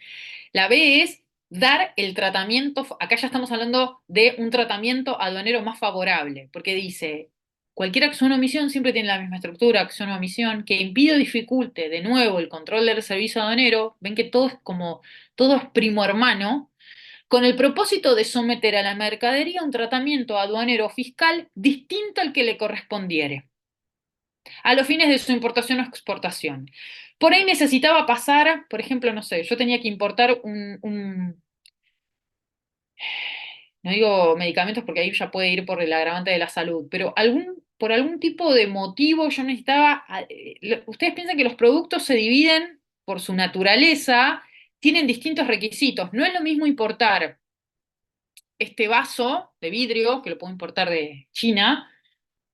Speaker 1: La B es dar el tratamiento, acá ya estamos hablando de un tratamiento aduanero más favorable, porque dice, cualquier acción o omisión siempre tiene la misma estructura, acción o omisión, que impide o dificulte de nuevo el control del servicio aduanero, ven que todo es primo hermano, con el propósito de someter a la mercadería a un tratamiento aduanero fiscal distinto al que le correspondiere a los fines de su importación o exportación. Por ahí necesitaba pasar, por ejemplo, no sé, yo tenía que importar no digo medicamentos porque ahí ya puede ir por el agravante de la salud, pero por algún tipo de motivo yo necesitaba, ustedes piensan que los productos se dividen por su naturaleza, tienen distintos requisitos. No es lo mismo importar este vaso de vidrio, que lo puedo importar de China,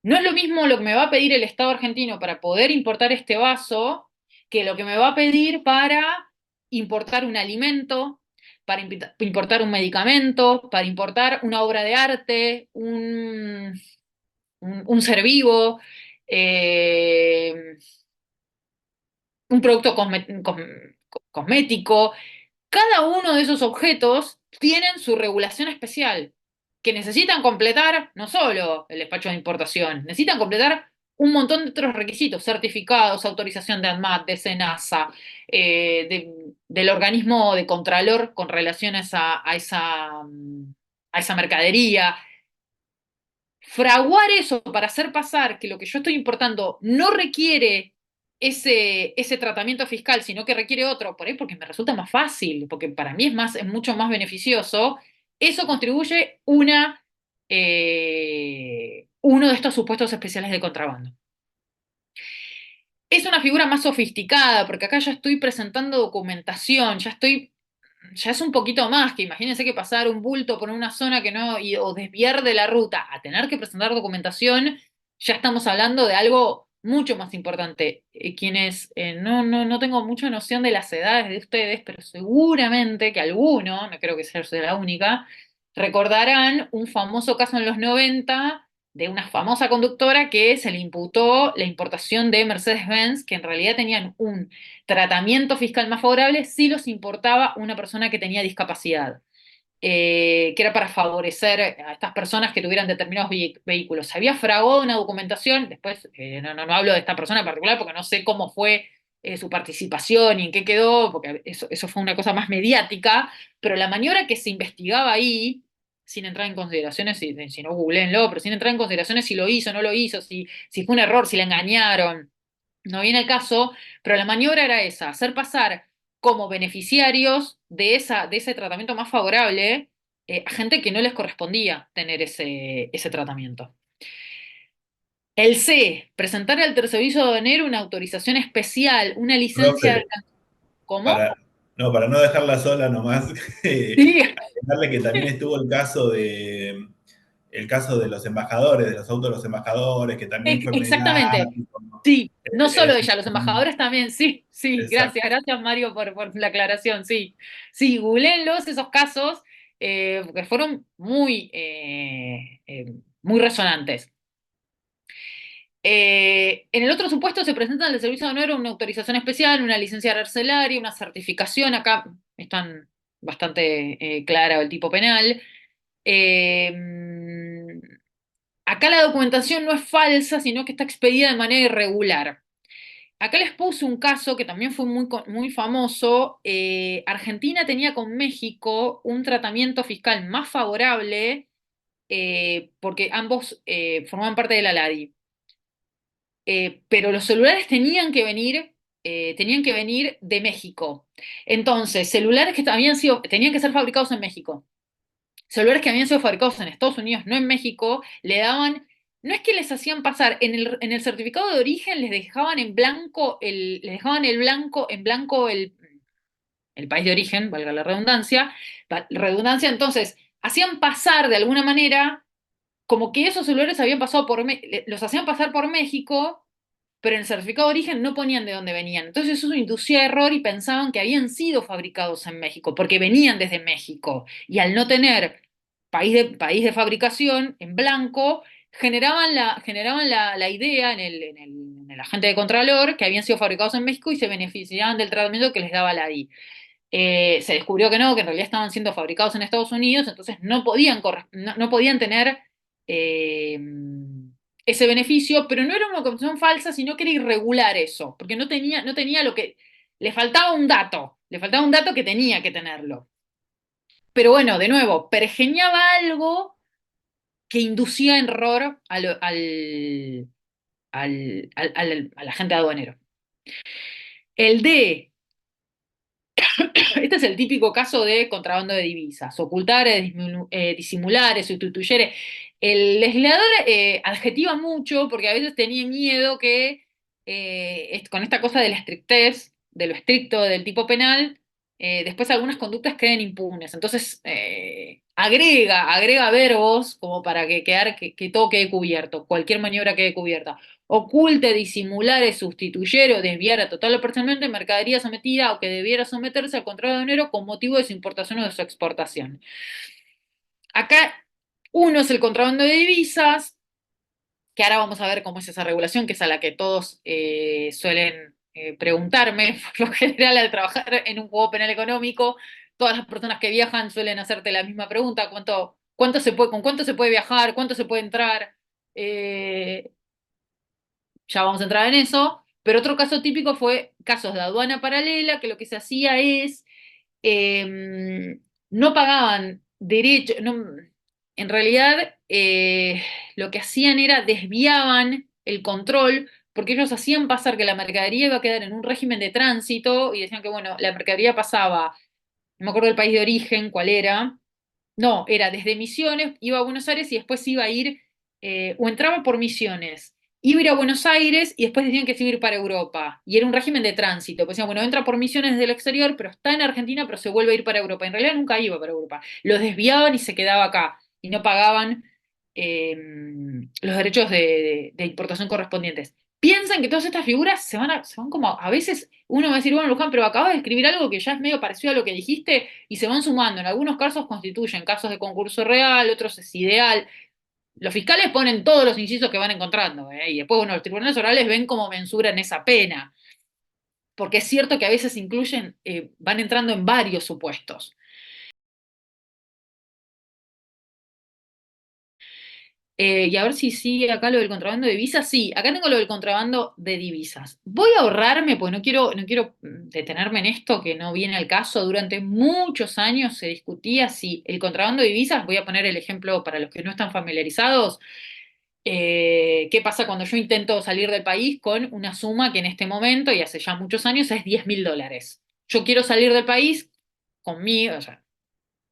Speaker 1: no es lo mismo lo que me va a pedir el Estado argentino para poder importar este vaso que lo que me va a pedir para importar un alimento, para importar un medicamento, para importar una obra de arte, un ser vivo, eh, un producto cosmético. Cada uno de esos objetos tienen su regulación especial, que necesitan completar no solo el despacho de importación, necesitan completar un montón de otros requisitos, certificados, autorización de ANMAT, de SENASA, del organismo de Contralor con relación a esa mercadería. Fraguar eso para hacer pasar que lo que yo estoy importando no requiere ese tratamiento fiscal, sino que requiere otro, por ahí porque me resulta más fácil, porque para mí es mucho más beneficioso, eso contribuye uno de estos supuestos especiales de contrabando. Es una figura más sofisticada, porque acá ya estoy presentando documentación, ya es un poquito más, que imagínense que pasar un bulto por una zona que no, o desviar de la ruta a tener que presentar documentación, ya estamos hablando de algo mucho más importante. Quienes no tengo mucha noción de las edades de ustedes, pero seguramente que alguno, no creo que sea la única, recordarán un famoso caso en los 90 de una famosa conductora que se le imputó la importación de Mercedes-Benz, que en realidad tenían un tratamiento fiscal más favorable si los importaba una persona que tenía discapacidad, que era para favorecer a estas personas que tuvieran determinados vehículos. Se había fraguado una documentación, después no hablo de esta persona en particular porque no sé cómo fue su participación y en qué quedó, porque eso fue una cosa más mediática, pero la maniobra que se investigaba ahí, sin entrar en consideraciones, si no googleenlo, pero sin entrar en consideraciones si lo hizo, no lo hizo, si fue un error, si la engañaron, no viene el caso, pero la maniobra era esa, hacer pasar como beneficiarios de ese tratamiento más favorable a gente que no les correspondía tener ese tratamiento. El C, presentar al Servicio Aduanero una autorización especial, una licencia de...
Speaker 2: Profe,
Speaker 1: ¿Cómo?
Speaker 2: para, no, para no dejarla sola nomás,
Speaker 1: Sí,
Speaker 2: agregarle que también estuvo el caso de los embajadores, de los autos de los embajadores, que también fue
Speaker 1: exactamente.
Speaker 2: mediático, ¿no?
Speaker 1: Sí, no solo
Speaker 2: Es-
Speaker 1: ella, los embajadores también, sí, sí,
Speaker 2: exacto.
Speaker 1: gracias, gracias Mario por la aclaración, sí. Sí, googleenlos esos casos, porque fueron muy resonantes. En el otro supuesto se presenta al servicio de honor una autorización especial, una licencia arancelaria, una certificación, acá están bastante clara el tipo penal. Eh, Acá la documentación no es falsa, sino que está expedida de manera irregular. Acá les puse un caso que también fue muy famoso. Argentina tenía con México un tratamiento fiscal más favorable porque ambos formaban parte de la LADI. Pero los celulares tenían que venir de México. Entonces, celulares que tenían que ser fabricados en México. Celulares que habían sido fabricados en Estados Unidos, no en México, le daban, no es que les hacían pasar, en el certificado de origen les dejaban en blanco les dejaban en blanco el país de origen, valga la redundancia, entonces hacían pasar de alguna manera como que esos celulares habían pasado los hacían pasar por México, pero en el certificado de origen no ponían de dónde venían. Entonces eso inducía error y pensaban que habían sido fabricados en México, porque venían desde México. Y al no tener país de fabricación en blanco, generaban la idea en el agente de Contralor que habían sido fabricados en México y se beneficiaban del tratamiento que les daba la I. Se descubrió que no, que en realidad estaban siendo fabricados en Estados Unidos, entonces no podían tener eh, ese beneficio, pero no era una condición falsa, sino que era irregular eso, porque no tenía lo que, le faltaba un dato que tenía que tenerlo. Pero bueno, de nuevo, pergeñaba algo que inducía en error al agente aduanero. El D. Este es el típico caso de contrabando de divisas. Ocultar, disimular, sustituir. El legislador adjetiva mucho porque a veces tenía miedo que con esta cosa de la estrictez, de lo estricto del tipo penal, después algunas conductas queden impunes. Entonces agrega verbos como para que todo quede cubierto, cualquier maniobra quede cubierta. Oculte, disimular, sustituir o desviar total o parcialmente mercadería sometida o que debiera someterse al control aduanero con motivo de su importación o de su exportación. Acá uno es el contrabando de divisas, que ahora vamos a ver cómo es esa regulación, que es a la que todos suelen preguntarme, por lo general al trabajar en un juego penal económico, todas las personas que viajan suelen hacerte la misma pregunta, con cuánto se puede viajar, cuánto se puede entrar, eh, ya vamos a entrar en eso, pero otro caso típico fue casos de aduana paralela, que lo que se hacía es, no pagaban derecho, en realidad lo que hacían era desviaban el control, porque ellos hacían pasar que la mercadería iba a quedar en un régimen de tránsito y decían que, bueno, la mercadería pasaba, no me acuerdo del país de origen, cuál era, no, era desde Misiones, iba a Buenos Aires y después iba a ir, o entraba por Misiones, iba a ir a Buenos Aires y después decían que se iba a ir para Europa. Y era un régimen de tránsito. Pues decían, bueno, entra por Misiones desde el exterior, pero está en Argentina, pero se vuelve a ir para Europa. En realidad nunca iba para Europa. Los desviaban y se quedaba acá. Y no pagaban eh, los derechos de importación correspondientes. Piensan que todas estas figuras se van como, a veces uno va a decir, bueno, Luján, pero acabas de escribir algo que ya es medio parecido a lo que dijiste y se van sumando. En algunos casos constituyen casos de concurso real, otros es ideal. Los fiscales ponen todos los incisos que van encontrando, ¿eh? Y después, bueno, los tribunales orales ven cómo mensuran esa pena, porque es cierto que a veces van entrando en varios supuestos. Y a ver si sigue acá lo del contrabando de divisas. Sí, acá tengo lo del contrabando de divisas. Voy a ahorrarme, pues no quiero detenerme en esto que no viene al caso. Durante muchos años se discutía si el contrabando de divisas, voy a poner el ejemplo para los que no están familiarizados, qué pasa cuando yo intento salir del país con una suma que en este momento y hace ya muchos años es $10.000. Yo quiero salir del país o sea,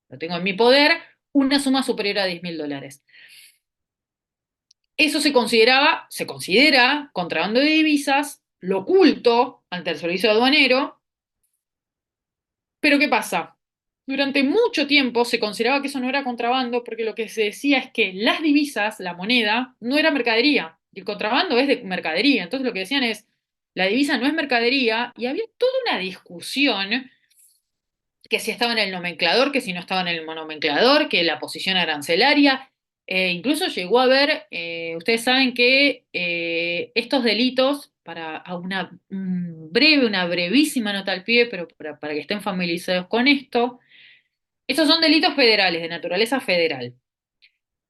Speaker 1: lo tengo en mi poder, una suma superior a $10.000. Eso se considera contrabando de divisas, lo oculto ante el servicio aduanero, pero ¿qué pasa? Durante mucho tiempo se consideraba que eso no era contrabando porque lo que se decía es que las divisas, la moneda, no era mercadería. Y el contrabando es de mercadería. Entonces lo que decían es, la divisa no es mercadería y había toda una discusión que si estaba en el nomenclador, que si no estaba en el nomenclador, que la posición arancelaria. Incluso llegó a haber, ustedes saben que estos delitos, para a una brevísima nota al pie, pero para que estén familiarizados con esto, estos son delitos federales, de naturaleza federal.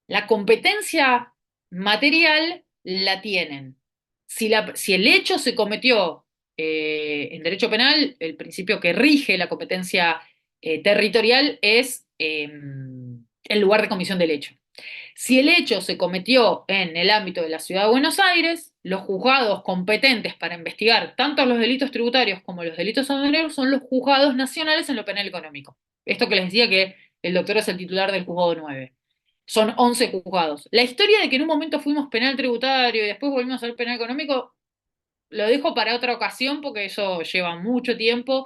Speaker 1: La competencia material la tienen. Si el hecho se cometió en derecho penal, el principio que rige la competencia territorial es el lugar de comisión del hecho. Si el hecho se cometió en el ámbito de la Ciudad de Buenos Aires, los juzgados competentes para investigar tanto los delitos tributarios como los delitos aduaneros son los juzgados nacionales en lo penal económico. Esto que les decía que el doctor es el titular del juzgado 9. Son 11 juzgados. La historia de que en un momento fuimos penal tributario y después volvimos a ser penal económico, lo dejo para otra ocasión porque eso lleva mucho tiempo.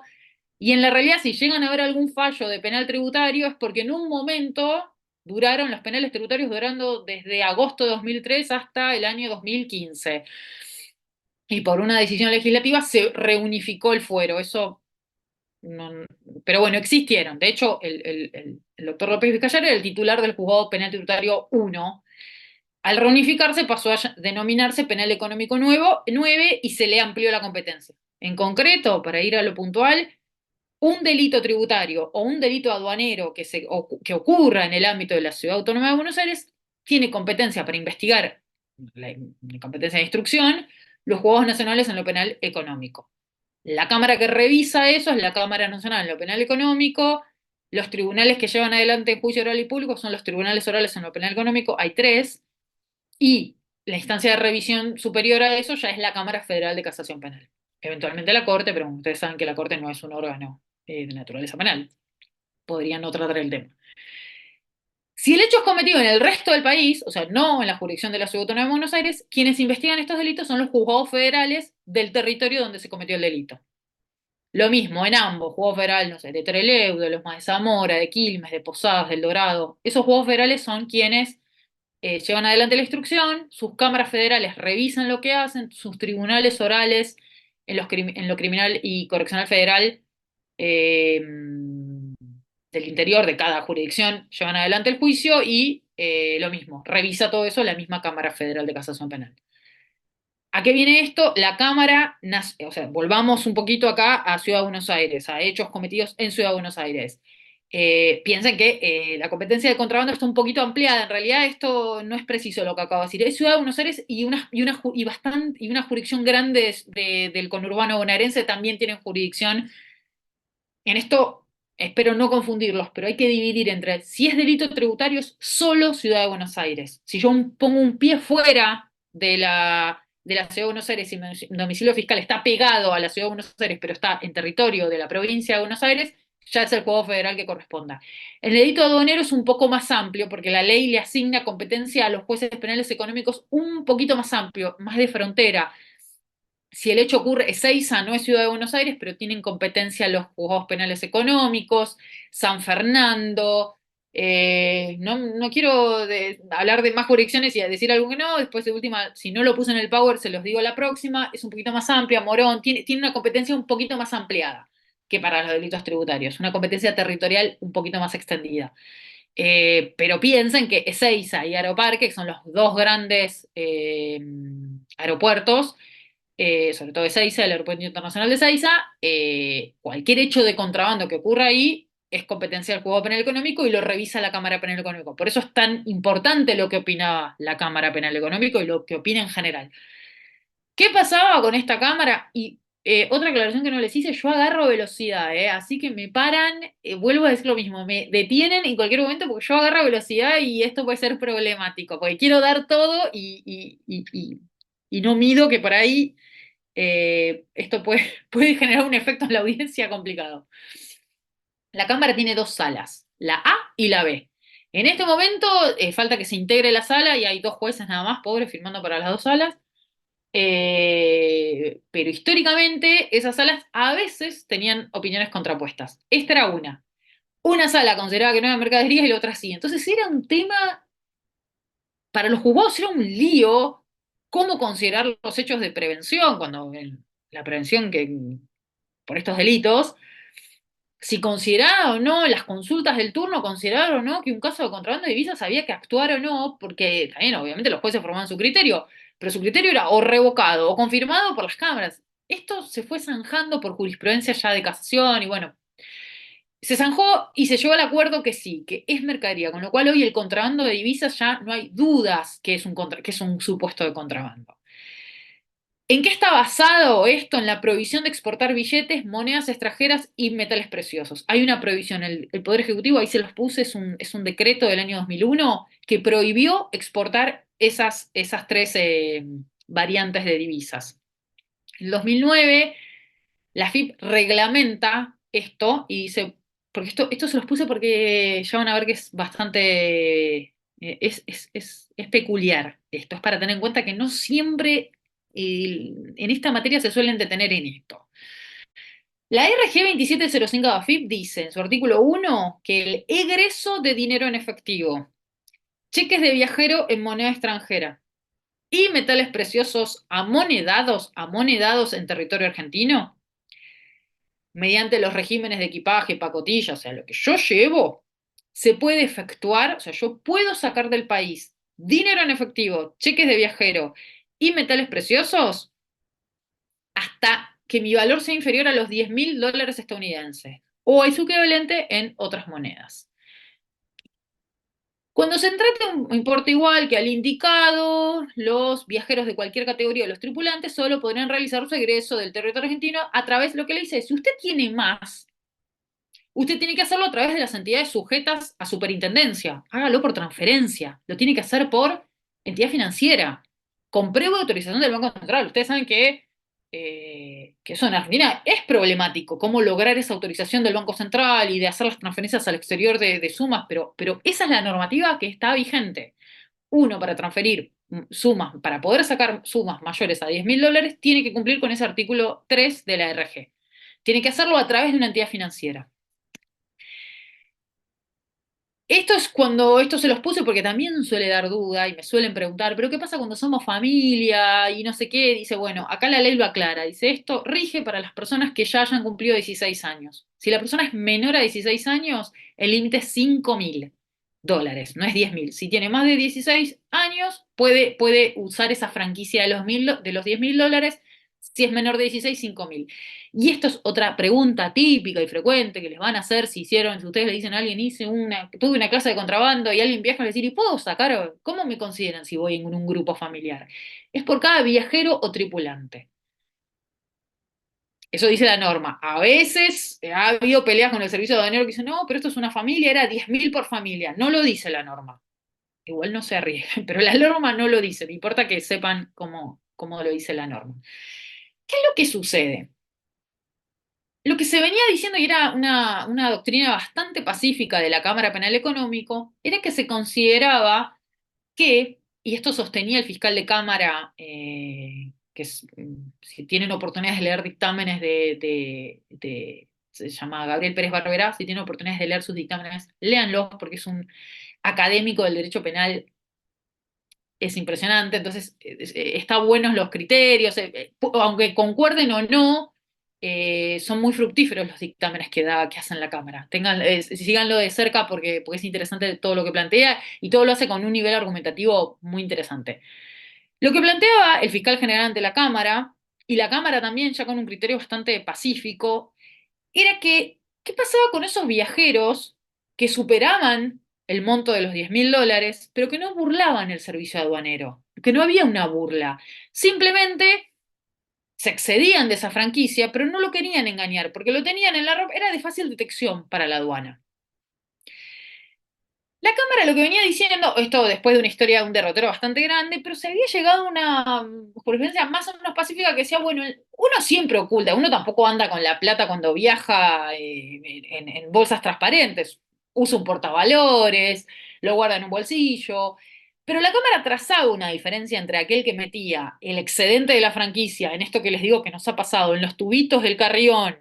Speaker 1: Y en la realidad, si llegan a haber algún fallo de penal tributario, es porque en un momento duraron los penales tributarios durando desde agosto de 2003 hasta el año 2015. Y por una decisión legislativa se reunificó el fuero. Eso no, pero bueno, existieron. De hecho, el doctor López Vizcayar era el titular del juzgado penal tributario 1. Al reunificarse pasó a denominarse penal económico nuevo, 9 y se le amplió la competencia. En concreto, para ir a lo puntual, un delito tributario o un delito aduanero que ocurra en el ámbito de la Ciudad Autónoma de Buenos Aires tiene competencia para investigar, la competencia de instrucción, los juzgados nacionales en lo penal económico. La Cámara que revisa eso es la Cámara Nacional en lo penal económico. Los tribunales que llevan adelante el juicio oral y público son los tribunales orales en lo penal económico, hay tres, y la instancia de revisión superior a eso ya es la Cámara Federal de Casación Penal. Eventualmente la Corte, pero ustedes saben que la Corte no es un órgano de naturaleza penal. Podrían no tratar el tema. Si el hecho es cometido en el resto del país, o sea, no en la jurisdicción de la Ciudad Autónoma de Buenos Aires, quienes investigan estos delitos son los juzgados federales del territorio donde se cometió el delito. Lo mismo en ambos, juegos federales, no sé, de Trelew, de Los Más de Zamora, de Quilmes, de Posadas, del Dorado. Esos juegos federales son quienes llevan adelante la instrucción, sus cámaras federales revisan lo que hacen, sus tribunales orales en lo criminal y correccional federal eh, del interior de cada jurisdicción llevan adelante el juicio y lo mismo, revisa todo eso la misma Cámara Federal de Casación Penal. ¿A qué viene esto? La Cámara, o sea, volvamos un poquito acá a Ciudad de Buenos Aires, a hechos cometidos en Ciudad de Buenos Aires. Piensen que la competencia de contrabando está un poquito ampliada. En realidad esto no es preciso lo que acabo de decir. Es Ciudad de Buenos Aires y una jurisdicción grande del conurbano bonaerense también tienen jurisdicción. En esto espero no confundirlos, pero hay que dividir entre si es delito tributario es solo Ciudad de Buenos Aires. Si yo pongo un pie fuera de la Ciudad de Buenos Aires y mi domicilio fiscal está pegado a la Ciudad de Buenos Aires, pero está en territorio de la provincia de Buenos Aires, ya es el juego federal que corresponda. El delito aduanero es un poco más amplio porque la ley le asigna competencia a los jueces penales económicos un poquito más amplio, más de frontera. Si el hecho ocurre, Ezeiza no es Ciudad de Buenos Aires, pero tienen competencia los juzgados penales económicos, San Fernando. No quiero hablar de más jurisdicciones y decir algo que no, después de última, si no lo puse en el Power, se los digo la próxima, es un poquito más amplia, Morón, tiene una competencia un poquito más ampliada que para los delitos tributarios, una competencia territorial un poquito más extendida. Pero piensen que Ezeiza y Aeroparque, que son los dos grandes aeropuertos, sobre todo de Ezeiza, el Aeropuerto Internacional de Ezeiza, cualquier hecho de contrabando que ocurra ahí es competencia del Juzgado Penal Económico y lo revisa la Cámara Penal Económico. Por eso es tan importante lo que opinaba la Cámara Penal Económico y lo que opina en general. ¿Qué pasaba con esta Cámara? Y otra aclaración que no les hice, yo agarro velocidad, así que me paran, vuelvo a decir lo mismo, me detienen en cualquier momento porque yo agarro velocidad y esto puede ser problemático, porque quiero dar todo y no mido que por ahí esto puede generar un efecto en la audiencia complicado. La Cámara tiene dos salas, la A y la B. En este momento falta que se integre la sala y hay dos jueces nada más, pobres, firmando para las dos salas. Pero históricamente esas salas a veces tenían opiniones contrapuestas. Esta era una. Una sala consideraba que no era mercadería y la otra sí. Entonces era un tema, para los juzgados era un lío cómo considerar los hechos de prevención, cuando la prevención que por estos delitos, si consideraba o no las consultas del turno, considerar o no que un caso de contrabando de divisas había que actuar o no, porque también obviamente los jueces formaban su criterio, pero su criterio era o revocado o confirmado por las cámaras. Esto se fue zanjando por jurisprudencia ya de casación y bueno, se zanjó y se llegó al acuerdo que sí, que es mercadería, con lo cual hoy el contrabando de divisas ya no hay dudas que es que es un supuesto de contrabando. ¿En qué está basado esto? En la prohibición de exportar billetes, monedas extranjeras y metales preciosos. Hay una prohibición, el Poder Ejecutivo, ahí se los puse, es un decreto del año 2001 que prohibió exportar esas tres variantes de divisas. En 2009, la FIP reglamenta esto y dice, porque esto se los puse porque ya van a ver que es bastante, es peculiar esto, es para tener en cuenta que no siempre en esta materia se suelen detener en esto. La RG 2705 de AFIP dice en su artículo 1 que el egreso de dinero en efectivo, cheques de viajero en moneda extranjera y metales preciosos amonedados en territorio argentino, mediante los regímenes de equipaje, pacotilla, o sea, lo que yo llevo, se puede efectuar, o sea, yo puedo sacar del país dinero en efectivo, cheques de viajero y metales preciosos hasta que mi valor sea inferior a los $10.000 estadounidenses o es su equivalente en otras monedas. Cuando se trata un importe igual que al indicado, los viajeros de cualquier categoría o los tripulantes solo podrán realizar su egreso del territorio argentino a través de lo que le dice, si usted tiene más, usted tiene que hacerlo a través de las entidades sujetas a superintendencia. Hágalo por transferencia. Lo tiene que hacer por entidad financiera, con previa autorización del Banco Central. Ustedes saben que eso en Argentina es problemático, cómo lograr esa autorización del Banco Central y de hacer las transferencias al exterior de sumas, pero esa es la normativa que está vigente. Uno, para transferir sumas, para poder sacar sumas mayores a $10.000, tiene que cumplir con ese artículo 3 de la RG. Tiene que hacerlo a través de una entidad financiera. Esto se los puse porque también suele dar duda y me suelen preguntar, pero ¿qué pasa cuando somos familia y no sé qué? Dice, bueno, acá la ley lo aclara, dice, esto rige para las personas que ya hayan cumplido 16 años. Si la persona es menor a 16 años, el límite es $5.000, no es 10.000. Si tiene más de 16 años, puede usar esa franquicia de los $10.000. Si es menor de 16, 5.000. Y esto es otra pregunta típica y frecuente que les van a hacer si ustedes le dicen a alguien, tuve una clase de contrabando y alguien viaja, le decir, ¿y puedo sacar? ¿Cómo me consideran si voy en un grupo familiar? Es por cada viajero o tripulante. Eso dice la norma. A veces ha habido peleas con el servicio de aduanero que dicen, no, pero esto es una familia, era 10.000 por familia. No lo dice la norma. Igual no se arriesguen, pero la norma no lo dice. No importa que sepan cómo lo dice la norma. ¿Qué es lo que sucede? Lo que se venía diciendo, y era una doctrina bastante pacífica de la Cámara Penal Económico, era que se consideraba que, y esto sostenía el fiscal de Cámara, si tienen oportunidades de leer dictámenes se llama Gabriel Pérez Barberá, si tienen oportunidades de leer sus dictámenes, léanlos porque es un académico del derecho penal, es impresionante, entonces está buenos los criterios, aunque concuerden o no, son muy fructíferos los dictámenes que hacen la Cámara. Síganlo de cerca porque es interesante todo lo que plantea y todo lo hace con un nivel argumentativo muy interesante. Lo que planteaba el fiscal general ante la Cámara, y la Cámara también ya con un criterio bastante pacífico, era que, ¿qué pasaba con esos viajeros que superaban el monto de los $10.000, pero que no burlaban el servicio aduanero? Que no había una burla. Simplemente se excedían de esa franquicia, pero no lo querían engañar, porque lo tenían en la ropa, era de fácil detección para la aduana. La Cámara lo que venía diciendo, esto después de una historia de un derrotero bastante grande, pero se había llegado a una jurisprudencia más o menos pacífica que decía, bueno, uno siempre oculta, uno tampoco anda con la plata cuando viaja en bolsas transparentes, usa un portavalores, lo guarda en un bolsillo. Pero la Cámara trazaba una diferencia entre aquel que metía el excedente de la franquicia, en esto que les digo que nos ha pasado, en los tubitos del carrión,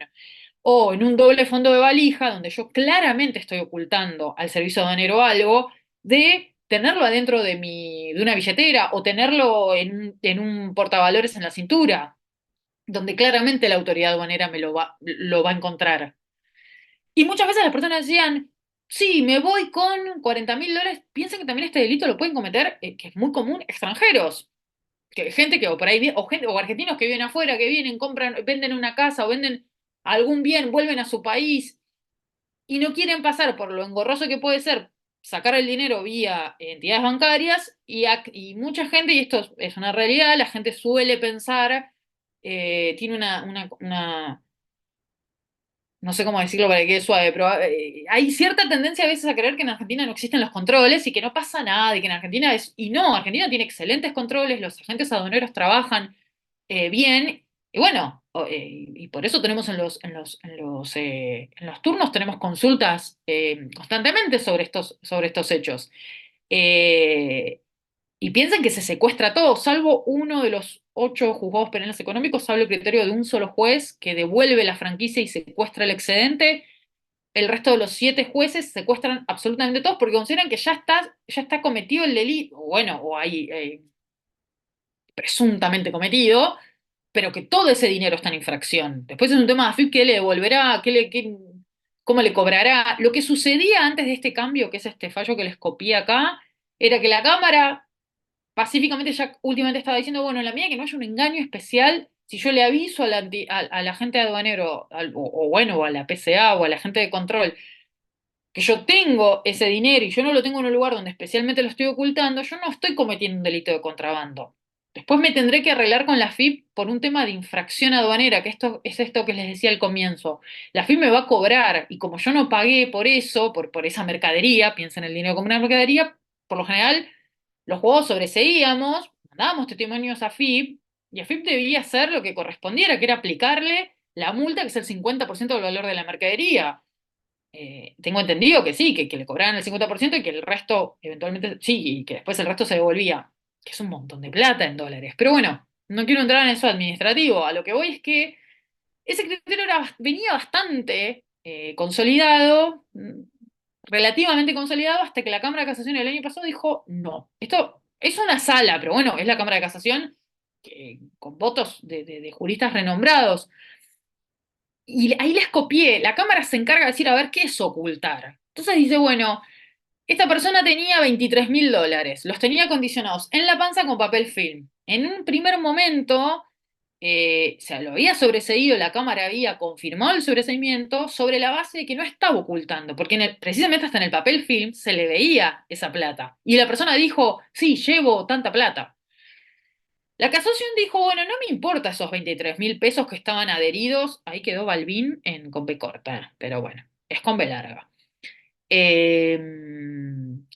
Speaker 1: o en un doble fondo de valija, donde yo claramente estoy ocultando al servicio aduanero algo, de tenerlo adentro de una billetera o tenerlo en un portavalores en la cintura, donde claramente la autoridad aduanera lo va a encontrar. Y muchas veces las personas decían, sí, me voy con $40.000. Piensen que también este delito lo pueden cometer, que es muy común, extranjeros. Que gente que o por ahí o gente, o argentinos que viven afuera, que vienen, compran, venden una casa o venden algún bien, vuelven a su país y no quieren pasar por lo engorroso que puede ser sacar el dinero vía entidades bancarias y mucha gente, y esto es una realidad, la gente suele pensar, tiene no sé cómo decirlo para que quede suave, pero hay cierta tendencia a veces a creer que en Argentina no existen los controles y que no pasa nada, y que en Argentina es, y no, Argentina tiene excelentes controles, los agentes aduaneros trabajan bien, y bueno, y por eso tenemos en los turnos tenemos consultas constantemente sobre estos hechos. Eh, y piensen que se secuestra todo, salvo uno de los 8 juzgados penales económicos, salvo el criterio de un solo juez que devuelve la franquicia y secuestra el excedente. El resto de los 7 jueces secuestran absolutamente todos porque consideran que ya está cometido el delito, bueno, o hay presuntamente cometido, pero que todo ese dinero está en infracción. Después es un tema de AFIP que le devolverá, cómo le cobrará. Lo que sucedía antes de este cambio, que es este fallo que les copié acá, era que la Cámara pacíficamente ya últimamente estaba diciendo, bueno, en la medida que no haya un engaño especial, si yo le aviso al agente aduanero, o bueno, o a la PCA o al agente de control, que yo tengo ese dinero y yo no lo tengo en un lugar donde especialmente lo estoy ocultando, yo no estoy cometiendo un delito de contrabando. Después me tendré que arreglar con la FIP por un tema de infracción aduanera, que esto es esto que les decía al comienzo. La FIP me va a cobrar y como yo no pagué por eso, por esa mercadería, piensen en el dinero como una mercadería, por lo general los juegos sobreseíamos, mandábamos testimonios a FIP y a FIP debía hacer lo que correspondiera, que era aplicarle la multa, que es el 50% del valor de la mercadería. Tengo entendido que sí, que le cobraban el 50% y que el resto, eventualmente, sí, y que después el resto se devolvía, que es un montón de plata en dólares. Pero bueno, no quiero entrar en eso administrativo. A lo que voy es que ese criterio venía bastante consolidado, relativamente consolidado, hasta que la Cámara de Casación el año pasado dijo, no, esto es una sala, pero bueno, es la Cámara de Casación con votos de juristas renombrados. Y ahí les copié, la Cámara se encarga de decir, a ver, ¿qué es ocultar? Entonces dice, bueno, esta persona tenía $23.000, los tenía condicionados en la panza con papel film. En un primer momento, se lo había sobreseído, la Cámara había confirmado el sobreseimiento sobre la base de que no estaba ocultando, porque precisamente hasta en el papel film se le veía esa plata. Y la persona dijo, sí, llevo tanta plata. La casación dijo, bueno, no me importa esos $23.000 que estaban adheridos, ahí quedó Balbín con B corta, pero bueno, es con B larga. eh,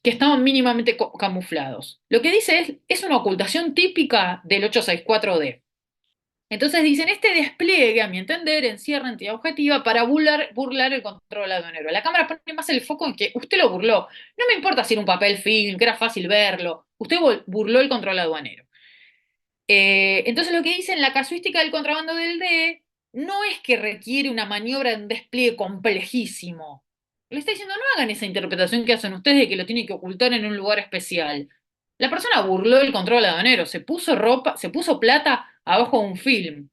Speaker 1: que estaban mínimamente camuflados. Lo que dice es una ocultación típica del 864D. Entonces dicen, este despliegue, a mi entender, encierra entidad objetiva para burlar el control aduanero. La Cámara pone más el foco en que usted lo burló. No me importa si era un papel film, que era fácil verlo. Usted burló el control aduanero. Entonces lo que dice en la casuística del contrabando del D no es que requiere una maniobra de un despliegue complejísimo. Le está diciendo, no hagan esa interpretación que hacen ustedes de que lo tienen que ocultar en un lugar especial. La persona burló el control aduanero, se puso ropa, se puso plata abajo de un film.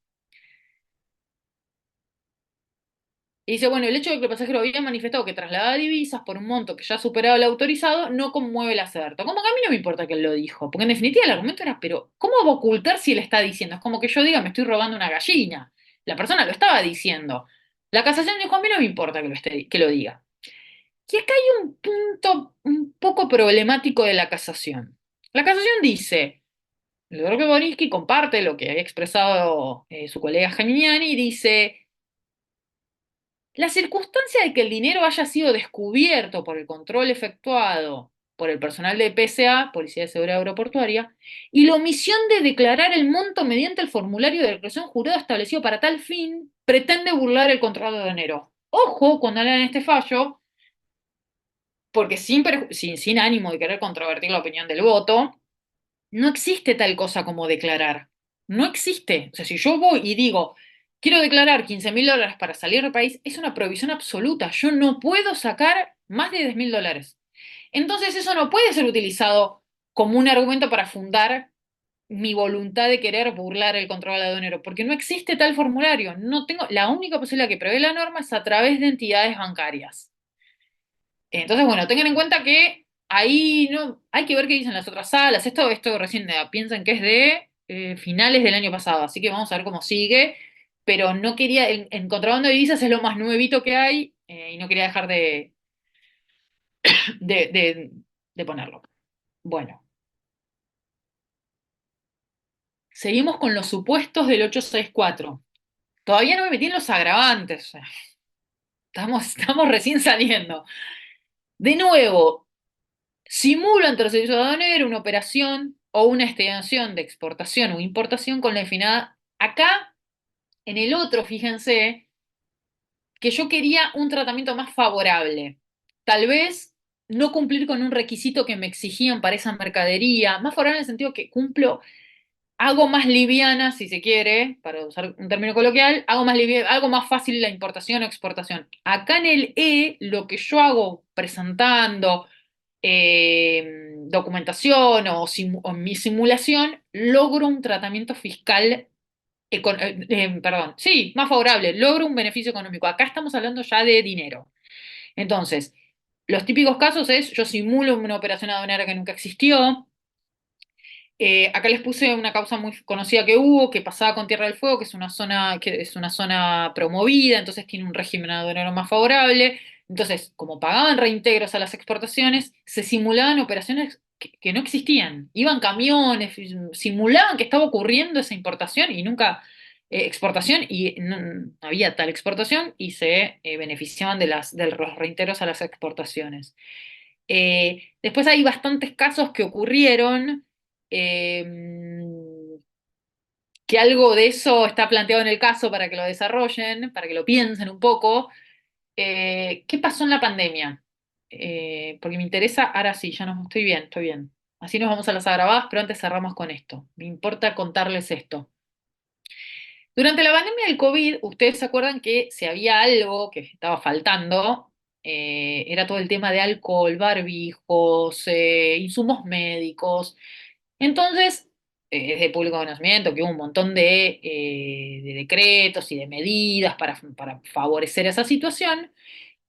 Speaker 1: Y dice, bueno, el hecho de que el pasajero había manifestado que trasladaba divisas por un monto que ya superaba el autorizado no conmueve el acerto. Como que a mí no me importa que él lo dijo, porque en definitiva el argumento era, pero ¿cómo va a ocultar si él está diciendo? Es como que yo diga, me estoy robando una gallina. La persona lo estaba diciendo. La casación dijo, a mí no me importa que lo diga. Y acá hay un punto un poco problemático de la casación. La casación dice, Leodoro Boriski comparte lo que había expresado su colega Geminiani y dice, la circunstancia de que el dinero haya sido descubierto por el control efectuado por el personal de PSA, Policía de Seguridad Aeroportuaria, y la omisión de declarar el monto mediante el formulario de declaración jurada establecido para tal fin, pretende burlar el control aduanero. Ojo, cuando lean este fallo, porque sin ánimo de querer controvertir la opinión del voto, no existe tal cosa como declarar. No existe. O sea, si yo voy y digo, quiero declarar $15.000 para salir del país, es una prohibición absoluta. Yo no puedo sacar más de $10.000. Entonces eso no puede ser utilizado como un argumento para fundar mi voluntad de querer burlar el control aduanero, porque no existe tal formulario. No tengo, la única posibilidad que prevé la norma es a través de entidades bancarias. Entonces, bueno, tengan en cuenta que ahí no hay que ver qué dicen las otras salas. Esto recién piensan que es de finales del año pasado, así que vamos a ver cómo sigue. Pero no quería, en contrabando de divisas es lo más nuevito que hay y no quería dejar de, de- de ponerlo. Bueno, seguimos con los supuestos del 864. Todavía no me metí en los agravantes, o sea, estamos recién saliendo. De nuevo, simula ante el servicio aduanero una operación o una estimación de exportación o importación con la finalidad. Acá, en el otro, fíjense que yo quería un tratamiento más favorable. Tal vez no cumplir con un requisito que me exigían para esa mercadería, más favorable en el sentido que cumplo, hago más liviana, si se quiere, para usar un término coloquial, hago más liviana, algo más fácil la importación o exportación. Acá en el E, lo que yo hago presentando documentación o mi simulación, logro un tratamiento fiscal, perdón, sí, más favorable, logro un beneficio económico. Acá estamos hablando ya de dinero. Entonces, los típicos casos es, yo simulo una operación aduanera que nunca existió. Acá les puse una causa muy conocida que hubo, que pasaba con Tierra del Fuego, que es una zona promovida, entonces tiene un régimen aduanero más favorable. Entonces, como pagaban reintegros a las exportaciones, se simulaban operaciones que no existían. Iban camiones, simulaban que estaba ocurriendo esa importación y nunca exportación, y no había tal exportación, y se beneficiaban de los reintegros a las exportaciones. Después hay bastantes casos que ocurrieron, eh, que algo de eso está planteado en el caso para que lo desarrollen, para que lo piensen un poco. ¿Qué pasó en la pandemia? Porque me interesa, ahora sí, ya no estoy bien, estoy bien. Así nos vamos a las agravadas, pero antes cerramos con esto. Me importa contarles esto. Durante la pandemia del COVID, ustedes se acuerdan que si había algo que estaba faltando, era todo el tema de alcohol, barbijos, insumos médicos. Entonces, es de público conocimiento que hubo un montón de decretos y de medidas para favorecer esa situación.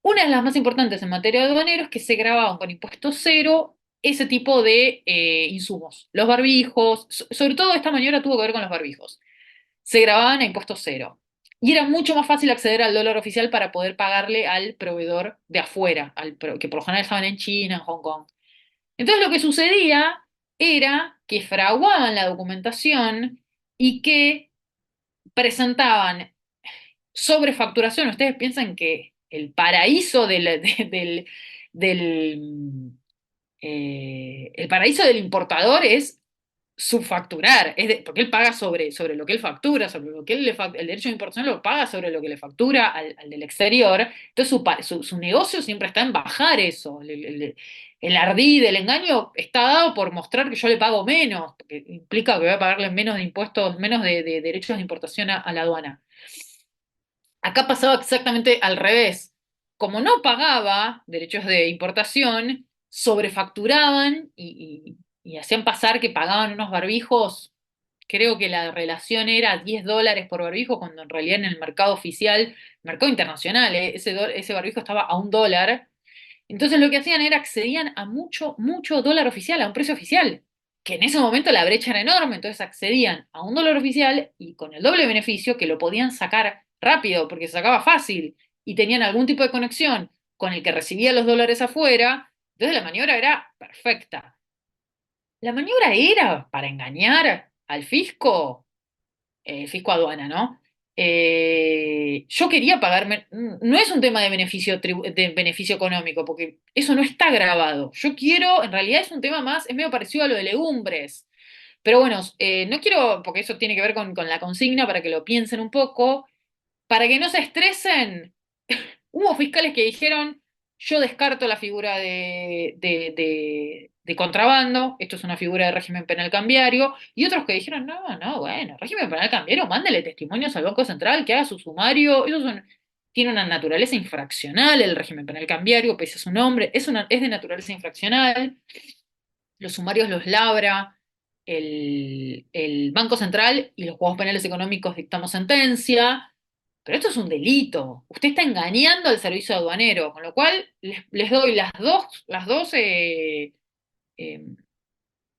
Speaker 1: Una de las más importantes en materia de aduaneros es que se grababan con impuesto cero ese tipo de insumos. Los barbijos, sobre todo esta maniobra tuvo que ver con los barbijos, se grababan a impuesto cero. Y era mucho más fácil acceder al dólar oficial para poder pagarle al proveedor de afuera, que por lo general estaban en China, en Hong Kong. Entonces lo que sucedía era que fraguaban la documentación y que presentaban sobrefacturación. Ustedes piensan que el paraíso del, el paraíso del importador es subfacturar, porque él paga sobre lo que él factura, sobre lo que el derecho de importación lo paga sobre lo que le factura al del exterior. Entonces su negocio siempre está en bajar eso. El ardid del engaño está dado por mostrar que yo le pago menos, porque implica que voy a pagarle menos de impuestos, menos de derechos de importación a la aduana. Acá pasaba exactamente al revés. Como no pagaba derechos de importación, sobrefacturaban y hacían pasar que pagaban unos barbijos. Creo que la relación era $10 por barbijo, cuando en realidad en el mercado oficial, mercado internacional, ese barbijo estaba a $1. Entonces lo que hacían era accedían a mucho, mucho dólar oficial, a un precio oficial, que en ese momento la brecha era enorme, entonces accedían a un dólar oficial y con el doble beneficio que lo podían sacar rápido, porque se sacaba fácil, y tenían algún tipo de conexión con el que recibía los dólares afuera, entonces la maniobra era perfecta. La maniobra era para engañar al fisco, fisco aduana, ¿no? Yo quería pagarme, no es un tema de beneficio económico, porque eso no está grabado. Yo quiero, en realidad es un tema más, es medio parecido a lo de legumbres. Pero bueno, no quiero, porque eso tiene que ver con la consigna, para que lo piensen un poco, para que no se estresen. Hubo fiscales que dijeron, yo descarto la figura de contrabando, esto es una figura de régimen penal cambiario, y otros que dijeron, no, no, bueno, régimen penal cambiario, mándele testimonios al Banco Central, que haga su sumario, tiene una naturaleza infraccional el régimen penal cambiario, pese a su nombre, es de naturaleza infraccional, los sumarios los labra el Banco Central y los juzgados penales económicos dictamos sentencia, pero esto es un delito. Usted está engañando al servicio aduanero, con lo cual les doy eh,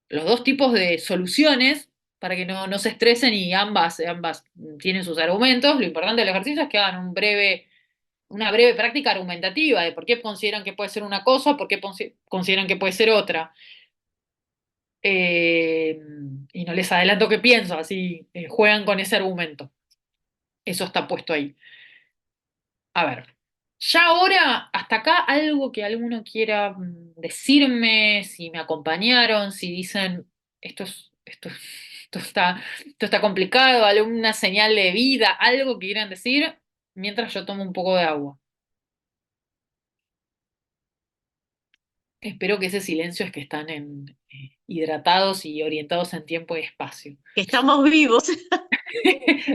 Speaker 1: los dos tipos de soluciones para que no se estresen y ambas tienen sus argumentos. Lo importante del ejercicio es que hagan una breve práctica argumentativa de por qué consideran que puede ser una cosa, por qué consideran que puede ser otra. Eh, y no les adelanto qué pienso, así juegan con ese argumento. Eso está puesto ahí. A ver, ya ahora, hasta acá, algo que alguno quiera decirme, si me acompañaron, si dicen esto está complicado, alguna señal de vida, algo que quieran decir, mientras yo tomo un poco de agua. Espero que ese silencio es que están hidratados y orientados en tiempo y espacio.
Speaker 3: Que estamos vivos.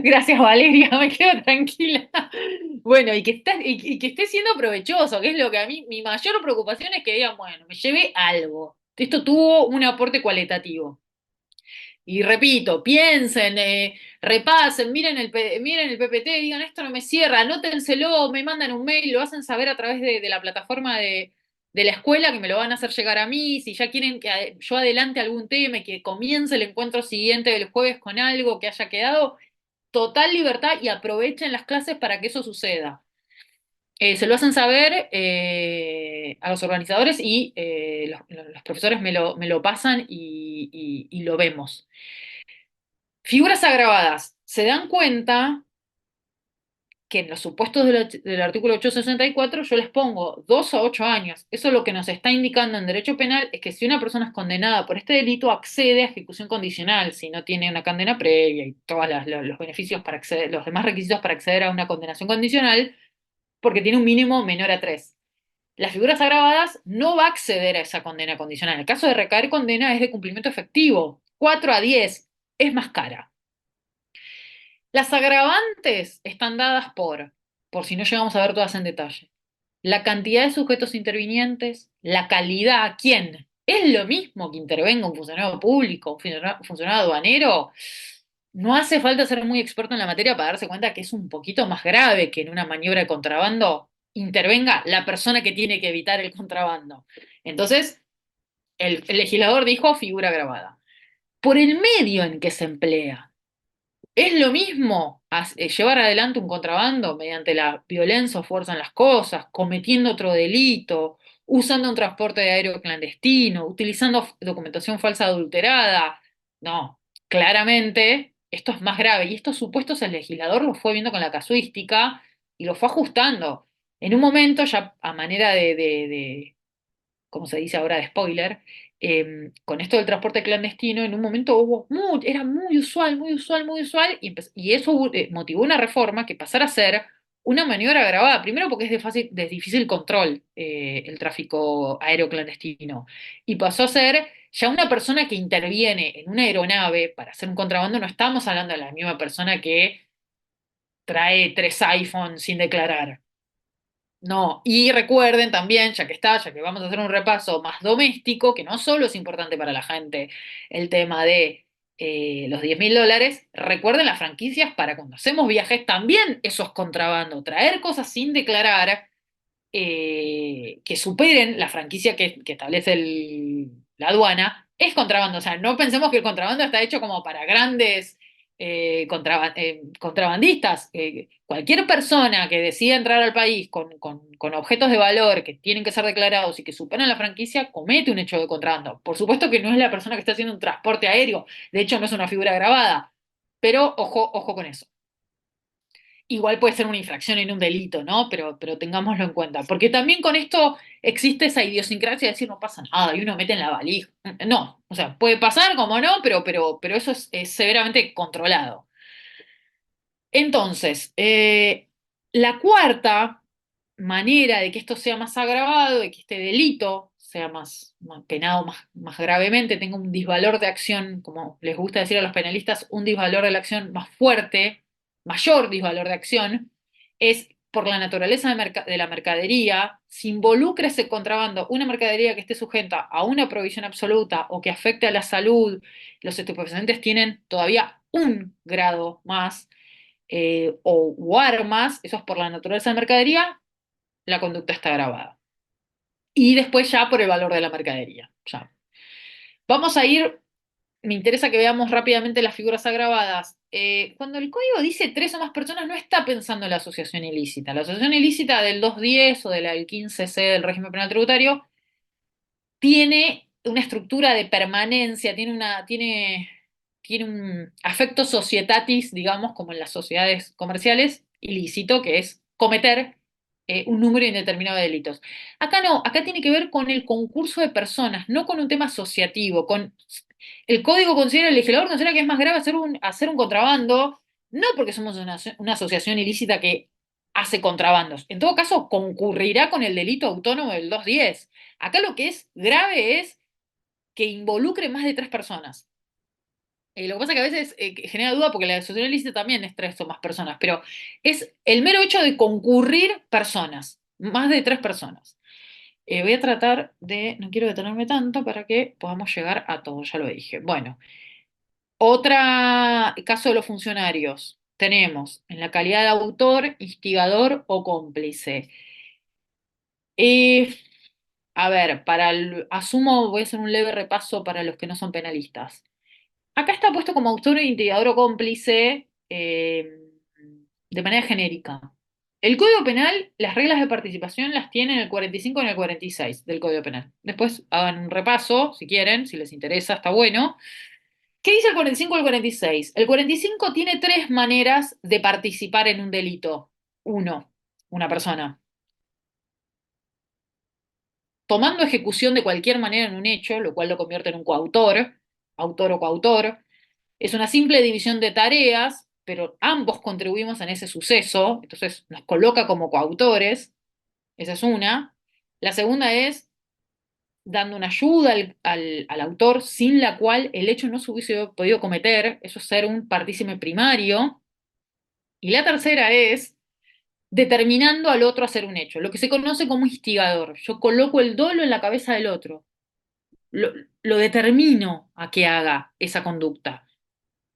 Speaker 1: Gracias, Valeria, me quedo tranquila. Bueno, y que esté siendo provechoso, que es lo que a mí, mi mayor preocupación es que digan, bueno, me llevé algo. Esto tuvo un aporte cualitativo. Y repito, piensen, repasen, miren el PPT, digan esto no me cierra, anótenselo, me mandan un mail, lo hacen saber a través de la plataforma de la escuela que me lo van a hacer llegar a mí, si ya quieren que yo adelante algún tema y que comience el encuentro siguiente del jueves con algo que haya quedado, total libertad y aprovechen las clases para que eso suceda. Se lo hacen saber a los organizadores y los profesores me lo pasan y lo vemos. Figuras agravadas. Se dan cuenta que en los supuestos del artículo 864 yo les pongo 2 a 8 años. Eso lo que nos está indicando en derecho penal es que si una persona es condenada por este delito accede a ejecución condicional, si no tiene una condena previa y todos los beneficios para acceder, los demás requisitos para acceder a una condenación condicional, porque tiene un mínimo menor a 3. Las figuras agravadas no va a acceder a esa condena condicional. En el caso de recaer condena es de cumplimiento efectivo. 4 a 10 es más cara. Las agravantes están dadas por si no llegamos a ver todas en detalle, la cantidad de sujetos intervinientes, la calidad, ¿quién? ¿Es lo mismo que intervenga un funcionario público, un funcionario aduanero? No hace falta ser muy experto en la materia para darse cuenta que es un poquito más grave que en una maniobra de contrabando intervenga la persona que tiene que evitar el contrabando. Entonces, el legislador dijo figura grabada. Por el medio en que se emplea, ¿es lo mismo llevar adelante un contrabando mediante la violencia o fuerza en las cosas, cometiendo otro delito, usando un transporte de aéreo clandestino, utilizando documentación falsa adulterada? No, claramente esto es más grave y estos supuestos el legislador los fue viendo con la casuística y los fue ajustando. En un momento, ya a manera de como se dice ahora, de spoiler, con esto del transporte clandestino, en un momento era muy usual, muy usual, muy usual, y eso motivó una reforma que pasara a ser una maniobra agravada, primero porque es de difícil control el tráfico aéreo clandestino, y pasó a ser ya una persona que interviene en una aeronave para hacer un contrabando, no estamos hablando de la misma persona que trae 3 iPhones sin declarar. No, y recuerden también, ya que vamos a hacer un repaso más doméstico, que no solo es importante para la gente el tema de los $10.000, recuerden las franquicias para cuando hacemos viajes también eso es contrabando, traer cosas sin declarar que superen la franquicia que establece la aduana, es contrabando. O sea, no pensemos que el contrabando está hecho como para grandes contrabandistas. Cualquier persona que decida entrar al país con objetos de valor que tienen que ser declarados y que superan la franquicia, comete un hecho de contrabando. Por supuesto que no es la persona que está haciendo un transporte aéreo, de hecho no es una figura grabada, pero ojo con eso. Igual puede ser una infracción en un delito, ¿no? Pero tengámoslo en cuenta. Porque también con esto existe esa idiosincrasia de decir no pasa nada y uno mete en la valija. No, o sea, puede pasar como no, pero eso es severamente controlado. Entonces, la cuarta manera de que esto sea más agravado, de que este delito sea más penado más gravemente, tenga un disvalor de acción, como les gusta decir a los penalistas, un disvalor de la acción más fuerte, mayor disvalor de acción, es por la naturaleza de la mercadería, si involucra ese contrabando una mercadería que esté sujeta a una prohibición absoluta o que afecte a la salud, los estupefacientes tienen todavía un grado más, o armas, eso es por la naturaleza de la mercadería, la conducta está grabada. Y después ya por el valor de la mercadería. Ya. Vamos a ir, me interesa que veamos rápidamente las figuras agravadas. Cuando el código dice tres o más personas, no está pensando en la asociación ilícita. La asociación ilícita del 210 o del 15C del régimen penal tributario tiene una estructura de permanencia, tiene un afecto societatis, digamos, como en las sociedades comerciales, ilícito, que es cometer un número indeterminado de delitos. Acá no, acá tiene que ver con el concurso de personas, no con un tema asociativo. El código considera, el legislador considera que es más grave hacer un contrabando, no porque somos una asociación ilícita que hace contrabandos. En todo caso, concurrirá con el delito autónomo del 210. Acá lo que es grave es que involucre más de tres personas. Lo que pasa es que a veces genera duda porque la asociación ilícita también es tres o más personas, pero es el mero hecho de concurrir personas, más de tres personas. Voy a tratar de, no quiero detenerme tanto para que podamos llegar a todo, ya lo dije. Bueno, otra caso de los funcionarios. Tenemos en la calidad de autor, instigador o cómplice. Eh, A ver, asumo, voy a hacer un leve repaso para los que no son penalistas. Acá está puesto como autor, instigador o cómplice de manera genérica. El Código Penal, las reglas de participación las tiene en el 45 y en el 46 del Código Penal. Después hagan un repaso, si quieren, si les interesa, está bueno. ¿Qué dice el 45 y el 46? El 45 tiene tres maneras de participar en un delito. Uno, una persona tomando ejecución de cualquier manera en un hecho, lo cual lo convierte en un coautor, autor o coautor. Es una simple división de tareas, pero ambos contribuimos en ese suceso, entonces nos coloca como coautores, esa es una. La segunda es dando una ayuda al autor sin la cual el hecho no se hubiese podido cometer, eso es ser un partícipe primario. Y la tercera es determinando al otro a hacer un hecho, lo que se conoce como instigador. Yo coloco el dolo en la cabeza del otro, lo, lo determino a que haga esa conducta.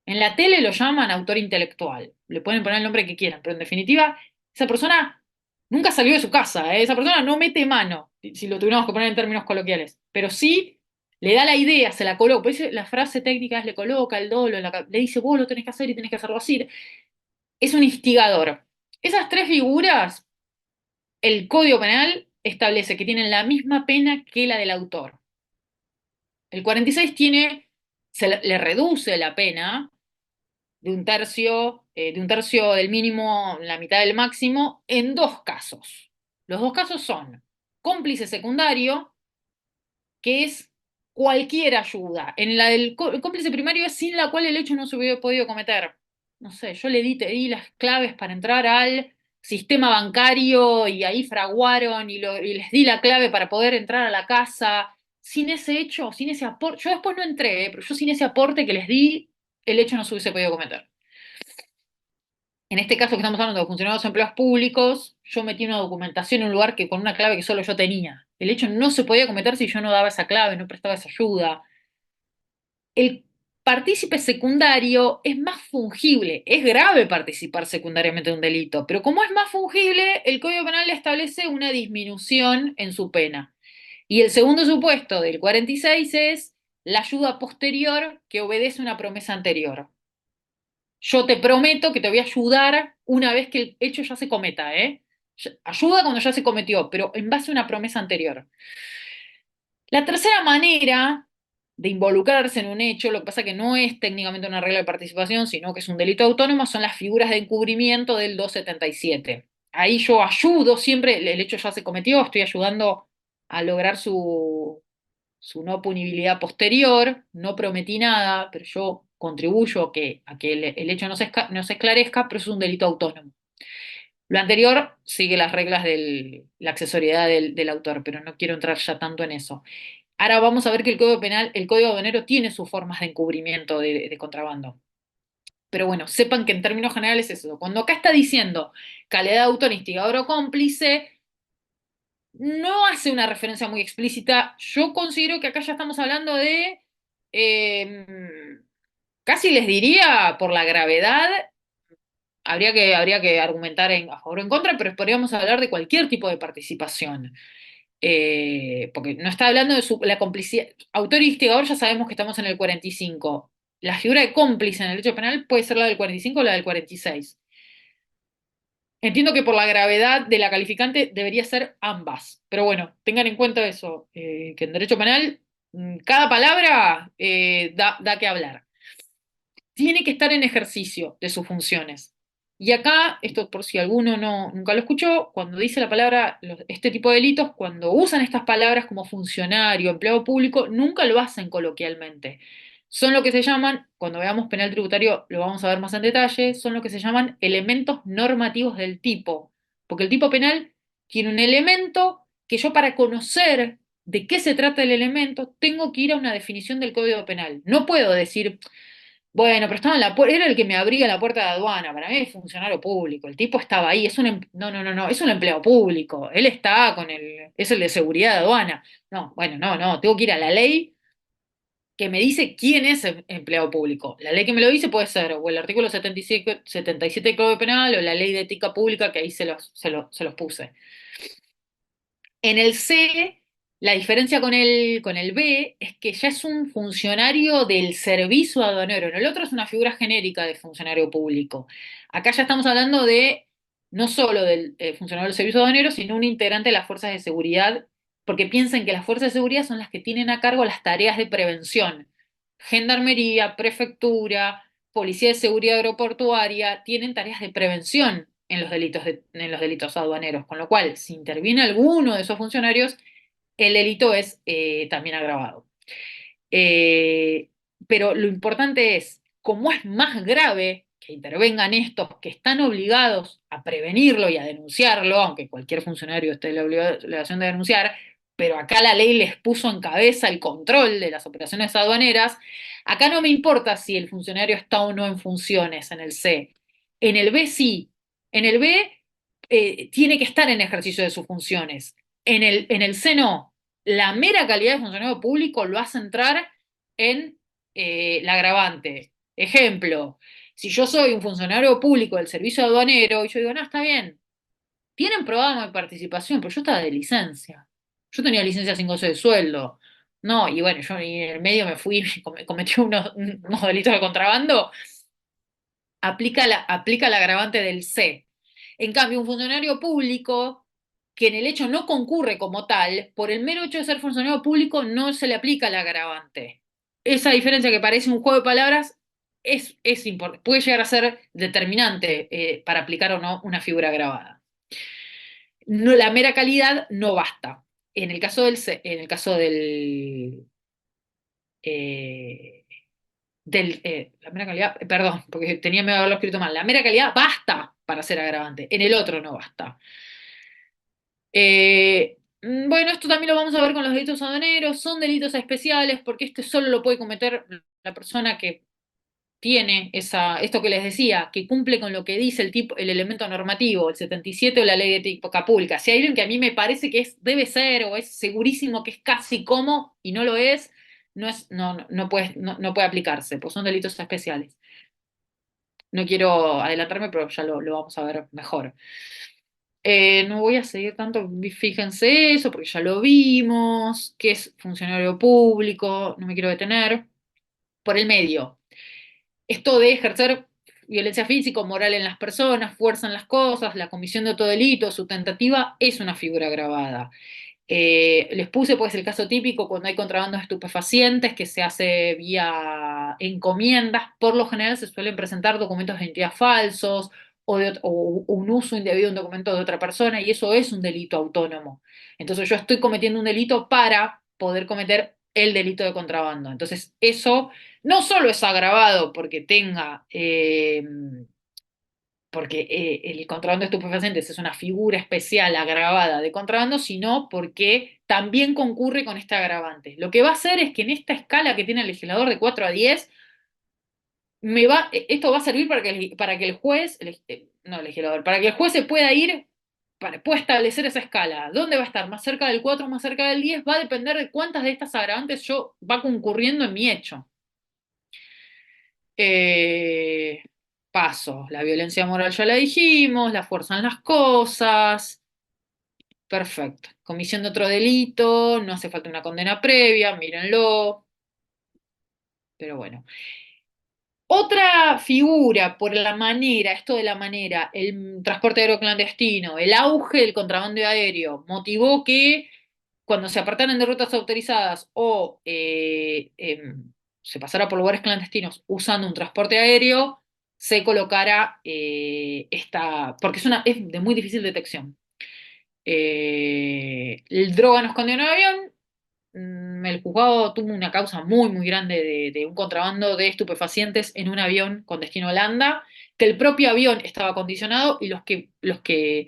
Speaker 1: En la tele lo llaman autor intelectual, le pueden poner el nombre que quieran, pero en definitiva, esa persona nunca salió de su casa, ¿eh? Esa persona no mete mano, si lo tuviéramos que poner en términos coloquiales, pero sí le da la idea, se la coloca, por eso la frase técnica es le coloca el dolo, le dice vos lo tenés que hacer y tenés que hacerlo así, es un instigador. Esas tres figuras, el Código Penal establece que tienen la misma pena que la del autor. El 46 le reduce la pena de un tercio del mínimo, la mitad del máximo, en dos casos. Los dos casos son cómplice secundario, que es cualquier ayuda. En la del cómplice primario es sin la cual el hecho no se hubiera podido cometer. No sé, yo te di las claves para entrar al sistema bancario y ahí fraguaron y les di la clave para poder entrar a la casa. Sin ese hecho, sin ese aporte, yo después no entré, pero yo sin ese aporte que les di, el hecho no se hubiese podido cometer. En este caso que estamos hablando de funcionarios de empleados públicos, yo metí una documentación en un lugar que con una clave que solo yo tenía. El hecho no se podía cometer si yo no daba esa clave, no prestaba esa ayuda. El partícipe secundario es más fungible. Es grave participar secundariamente de un delito, pero como es más fungible, el Código Penal establece una disminución en su pena. Y el segundo supuesto del 46 es la ayuda posterior que obedece a una promesa anterior. Yo te prometo que te voy a ayudar una vez que el hecho ya se cometa, ¿eh? Ayuda cuando ya se cometió, pero en base a una promesa anterior. La tercera manera de involucrarse en un hecho, lo que pasa que no es técnicamente una regla de participación, sino que es un delito autónomo, son las figuras de encubrimiento del 277. Ahí yo ayudo siempre, el hecho ya se cometió, estoy ayudando a lograr su no punibilidad posterior, no prometí nada, pero yo contribuyo a que el hecho no se esclarezca, pero es un delito autónomo. Lo anterior sigue las reglas de la accesoriedad del autor, pero no quiero entrar ya tanto en eso. Ahora vamos a ver que el Código Penal, el Código Aduanero tiene sus formas de encubrimiento de contrabando. Pero bueno, sepan que en términos generales es eso. Cuando acá está diciendo calidad de autor, instigador o cómplice, no hace una referencia muy explícita. Yo considero que acá ya estamos hablando de, casi les diría, por la gravedad, habría que argumentar a favor o en contra, pero podríamos hablar de cualquier tipo de participación. Porque no está hablando de la complicidad. Autor y instigador ya sabemos que estamos en el 45. La figura de cómplice en el derecho penal puede ser la del 45 o la del 46. Entiendo que por la gravedad de la calificante debería ser ambas, pero bueno, tengan en cuenta eso, que en derecho penal cada palabra da que hablar. Tiene que estar en ejercicio de sus funciones. Y acá, esto por si alguno nunca lo escuchó, cuando dice la palabra, este tipo de delitos, cuando usan estas palabras como funcionario, empleado público, nunca lo hacen coloquialmente. Son lo que se llaman, cuando veamos penal tributario lo vamos a ver más en detalle, son lo que se llaman elementos normativos del tipo. Porque el tipo penal tiene un elemento que yo para conocer de qué se trata el elemento, tengo que ir a una definición del Código Penal. No puedo decir, bueno, pero estaba en la era el que me abría la puerta de aduana, para mí es funcionario público, el tipo estaba ahí, no, no, no, no, es un empleado público, él está es el de seguridad de aduana. No, bueno, no, no, tengo que ir a la ley que me dice quién es el empleado público. La ley que me lo dice puede ser o el artículo 77 del Código Penal o la ley de ética pública, que ahí se los puse. En el C, la diferencia con el B es que ya es un funcionario del servicio aduanero. En el otro es una figura genérica de funcionario público. Acá ya estamos hablando de no solo del funcionario del servicio aduanero, sino un integrante de las fuerzas de seguridad, porque piensen que las fuerzas de seguridad son las que tienen a cargo las tareas de prevención. Gendarmería, prefectura, policía de seguridad aeroportuaria, tienen tareas de prevención en los delitos aduaneros, con lo cual, si interviene alguno de esos funcionarios, el delito es también agravado. Eh, pero lo importante es, como es más grave que intervengan estos que están obligados a prevenirlo y a denunciarlo, aunque cualquier funcionario esté en la obligación de denunciar, pero acá la ley les puso en cabeza el control de las operaciones aduaneras, acá no me importa si el funcionario está o no en funciones en el C. En el B sí. En el B tiene que estar en ejercicio de sus funciones. En el C no. La mera calidad de funcionario público lo hace entrar en la agravante. Ejemplo, si yo soy un funcionario público del servicio aduanero y yo digo, no, está bien, tienen programa de participación, pero yo estaba de licencia. Yo tenía licencia sin goce de sueldo. No, y bueno, yo en el medio me fui y cometí unos delitos de contrabando, aplica la agravante del C. En cambio, un funcionario público que en el hecho no concurre como tal, por el mero hecho de ser funcionario público no se le aplica la agravante. Esa diferencia que parece un juego de palabras puede llegar a ser determinante para aplicar o no una figura agravada. No, la mera calidad no basta. En el caso del la mera calidad, perdón, porque tenía miedo de haberlo escrito mal. La mera calidad basta para ser agravante. En el otro no basta. Bueno, esto también lo vamos a ver con los delitos aduaneros. Son delitos especiales porque este solo lo puede cometer la persona que tiene esto que les decía, que cumple con lo que dice el elemento normativo, el 77 o la ley de ética pública. Si hay alguien que a mí me parece que debe ser o es segurísimo que es casi como y no lo es, no puede aplicarse, pues son delitos especiales. No quiero adelantarme, pero ya lo vamos a ver mejor. No voy a seguir tanto, fíjense eso, porque ya lo vimos, que es funcionario público, no me quiero detener. Por el medio, esto de ejercer violencia física o moral en las personas, fuerza en las cosas, la comisión de otro delito, su tentativa, es una figura agravada. Les puse pues el caso típico cuando hay contrabando de estupefacientes que se hace vía encomiendas. Por lo general se suelen presentar documentos de identidad falsos o un uso indebido de un documento de otra persona y eso es un delito autónomo. Entonces yo estoy cometiendo un delito para poder cometer el delito de contrabando. Entonces eso no solo es agravado porque tenga porque el contrabando de estupefacientes es una figura especial agravada de contrabando, sino porque también concurre con este agravante. Lo que va a hacer es que en esta escala que tiene el legislador de 4 a 10 esto va a servir para que el juez, no el legislador, para que el juez se pueda ir, pueda establecer esa escala. ¿Dónde va a estar? ¿Más cerca del 4 o más cerca del 10? Va a depender de cuántas de estas agravantes yo va concurriendo en mi hecho. Eh, Paso, la violencia moral ya la dijimos, la fuerza en las cosas, perfecto. Comisión de otro delito, no hace falta una condena previa, mírenlo, pero bueno. Otra figura por la manera, esto de la manera, el transporte aéreo clandestino, el auge del contrabando aéreo, motivó que cuando se apartaran de rutas autorizadas o se pasara por lugares clandestinos usando un transporte aéreo, se colocara esta, porque es de muy difícil detección. El droga no escondió en un avión, el juzgado tuvo una causa muy, muy grande de un contrabando de estupefacientes en un avión con destino a Holanda, que el propio avión estaba acondicionado y los que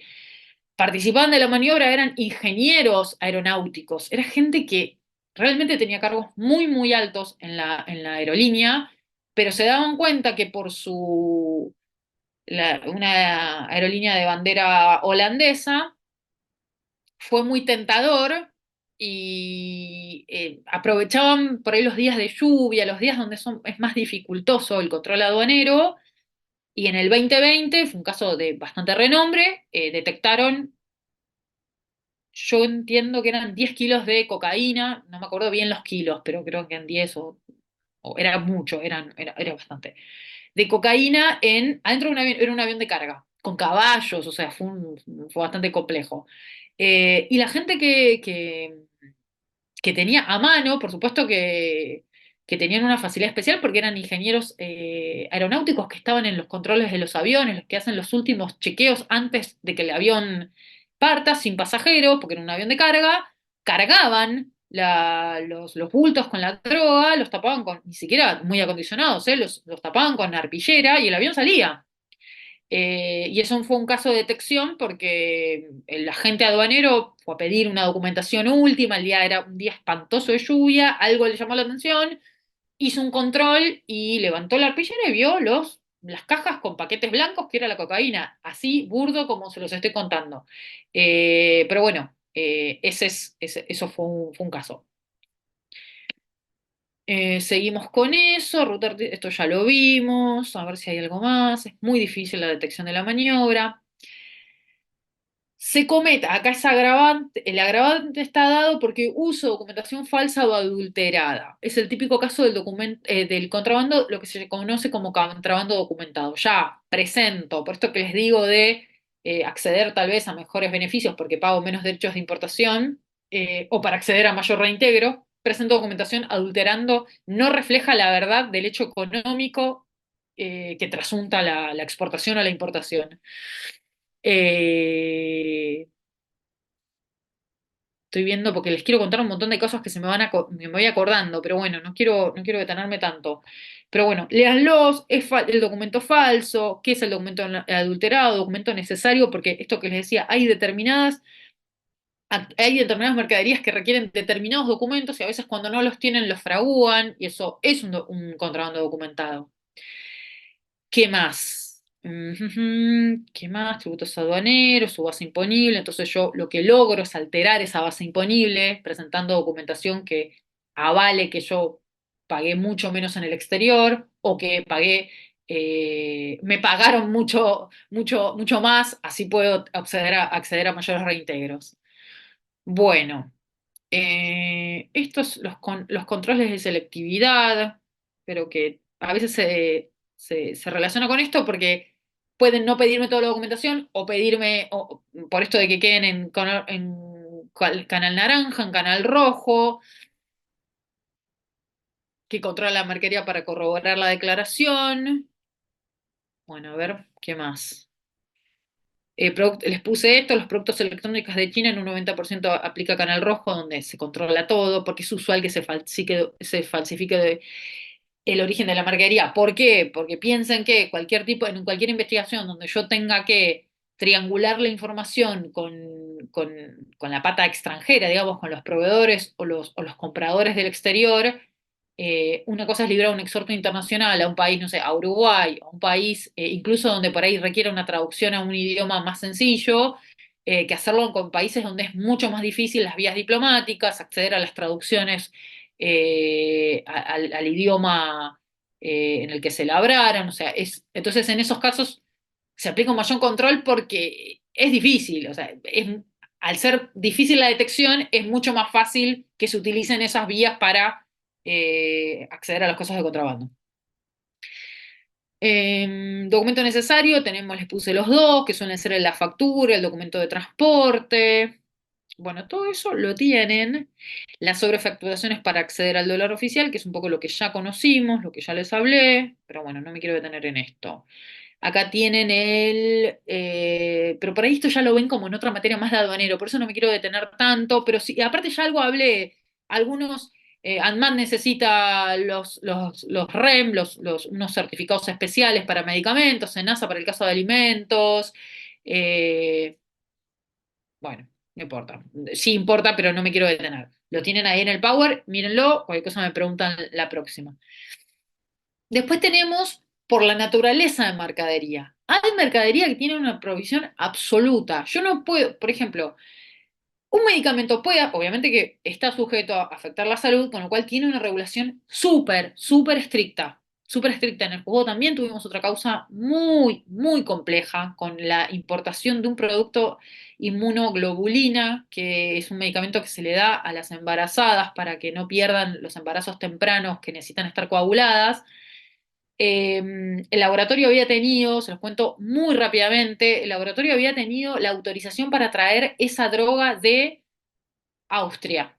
Speaker 1: participaban de la maniobra eran ingenieros aeronáuticos, era gente que realmente tenía cargos muy, muy altos en la aerolínea, pero se daban cuenta que por una aerolínea de bandera holandesa, fue muy tentador y aprovechaban por ahí los días de lluvia, los días donde es más dificultoso el control aduanero, y en el 2020, fue un caso de bastante renombre, detectaron, yo entiendo que eran 10 kilos de cocaína, no me acuerdo bien los kilos, pero creo que eran 10 o era mucho, era bastante, de cocaína adentro de un avión, era un avión de carga, con caballos, o sea, fue bastante complejo. Y la gente que tenía a mano, por supuesto que tenían una facilidad especial porque eran ingenieros aeronáuticos que estaban en los controles de los aviones, los que hacen los últimos chequeos antes de que el avión parta sin pasajeros, porque era un avión de carga, cargaban los bultos con la droga, los tapaban con, ni siquiera muy acondicionados, los tapaban con arpillera y el avión salía. Y eso fue un caso de detección porque el agente aduanero fue a pedir una documentación última, el día era un día espantoso de lluvia, algo le llamó la atención, hizo un control y levantó la arpillera y vio las cajas con paquetes blancos, que era la cocaína, así burdo como se los estoy contando. Pero bueno, eso fue un caso. Seguimos con eso, esto ya lo vimos, a ver si hay algo más. Es muy difícil la detección de la maniobra. Se cometa, acá es agravante, el agravante está dado porque uso documentación falsa o adulterada. Es el típico caso del contrabando, lo que se conoce como contrabando documentado. Ya presento, por esto que les digo de acceder tal vez a mejores beneficios porque pago menos derechos de importación, o para acceder a mayor reintegro, presento documentación adulterando, no refleja la verdad del hecho económico que trasunta la exportación o la importación. Eh, Estoy viendo porque les quiero contar un montón de cosas que me voy acordando, pero bueno, no quiero detenerme tanto. Pero bueno, léanlos, el documento falso, qué es el documento adulterado, documento necesario, porque esto que les decía, hay determinadas mercaderías que requieren determinados documentos y a veces cuando no los tienen los fragúan y eso es un contrabando documentado. ¿Qué más? ¿Qué más? Tributos aduaneros, su base imponible. Entonces yo lo que logro es alterar esa base imponible, presentando documentación que avale que yo pagué mucho menos en el exterior o que me pagaron mucho, mucho, mucho más, así puedo acceder a mayores reintegros. Bueno, estos los controles de selectividad, pero que a veces se relaciona con esto porque pueden no pedirme toda la documentación o pedirme, por esto de que queden en canal naranja, en canal rojo, que controla la marquería para corroborar la declaración. Bueno, a ver, ¿qué más? Les puse esto, los productos electrónicos de China en un 90% aplica canal rojo, donde se controla todo, porque es usual que se falsifique el origen de la mercadería. ¿Por qué? Porque piensen que en cualquier investigación donde yo tenga que triangular la información con, con la pata extranjera, digamos, con los proveedores o los compradores del exterior, una cosa es librar un exhorto internacional a un país, no sé, a Uruguay, a un país incluso donde por ahí requiere una traducción a un idioma más sencillo, que hacerlo con países donde es mucho más difícil las vías diplomáticas, acceder a las traducciones al idioma en el que se labraran. O sea, entonces en esos casos se aplica un mayor control porque es difícil. O sea, al ser difícil la detección, es mucho más fácil que se utilicen esas vías para acceder a las cosas de contrabando. Documento necesario, les puse los dos, que suelen ser la factura, el documento de transporte. Bueno, todo eso lo tienen. Las sobrefacturaciones para acceder al dólar oficial, que es un poco lo que ya conocimos, lo que ya les hablé, pero bueno, no me quiero detener en esto. Acá tienen pero por ahí esto ya lo ven como en otra materia más de aduanero, por eso no me quiero detener tanto, pero sí, aparte ya algo hablé, algunos, ANMAT necesita los REM, unos certificados especiales para medicamentos, SENASA para el caso de alimentos, eh, bueno, no importa. Sí importa, pero no me quiero detener. Lo tienen ahí en el Power, mírenlo, cualquier cosa me preguntan la próxima. Después tenemos por la naturaleza de mercadería. Hay mercadería que tiene una provisión absoluta. Yo no puedo, por ejemplo, un medicamento puede, obviamente que está sujeto a afectar la salud, con lo cual tiene una regulación súper, súper estricta. Súper estricta. En el juego también tuvimos otra causa muy, muy compleja con la importación de un producto inmunoglobulina, que es un medicamento que se le da a las embarazadas para que no pierdan los embarazos tempranos que necesitan estar coaguladas. El laboratorio había tenido, se los cuento muy rápidamente, el laboratorio había tenido la autorización para traer esa droga de Austria.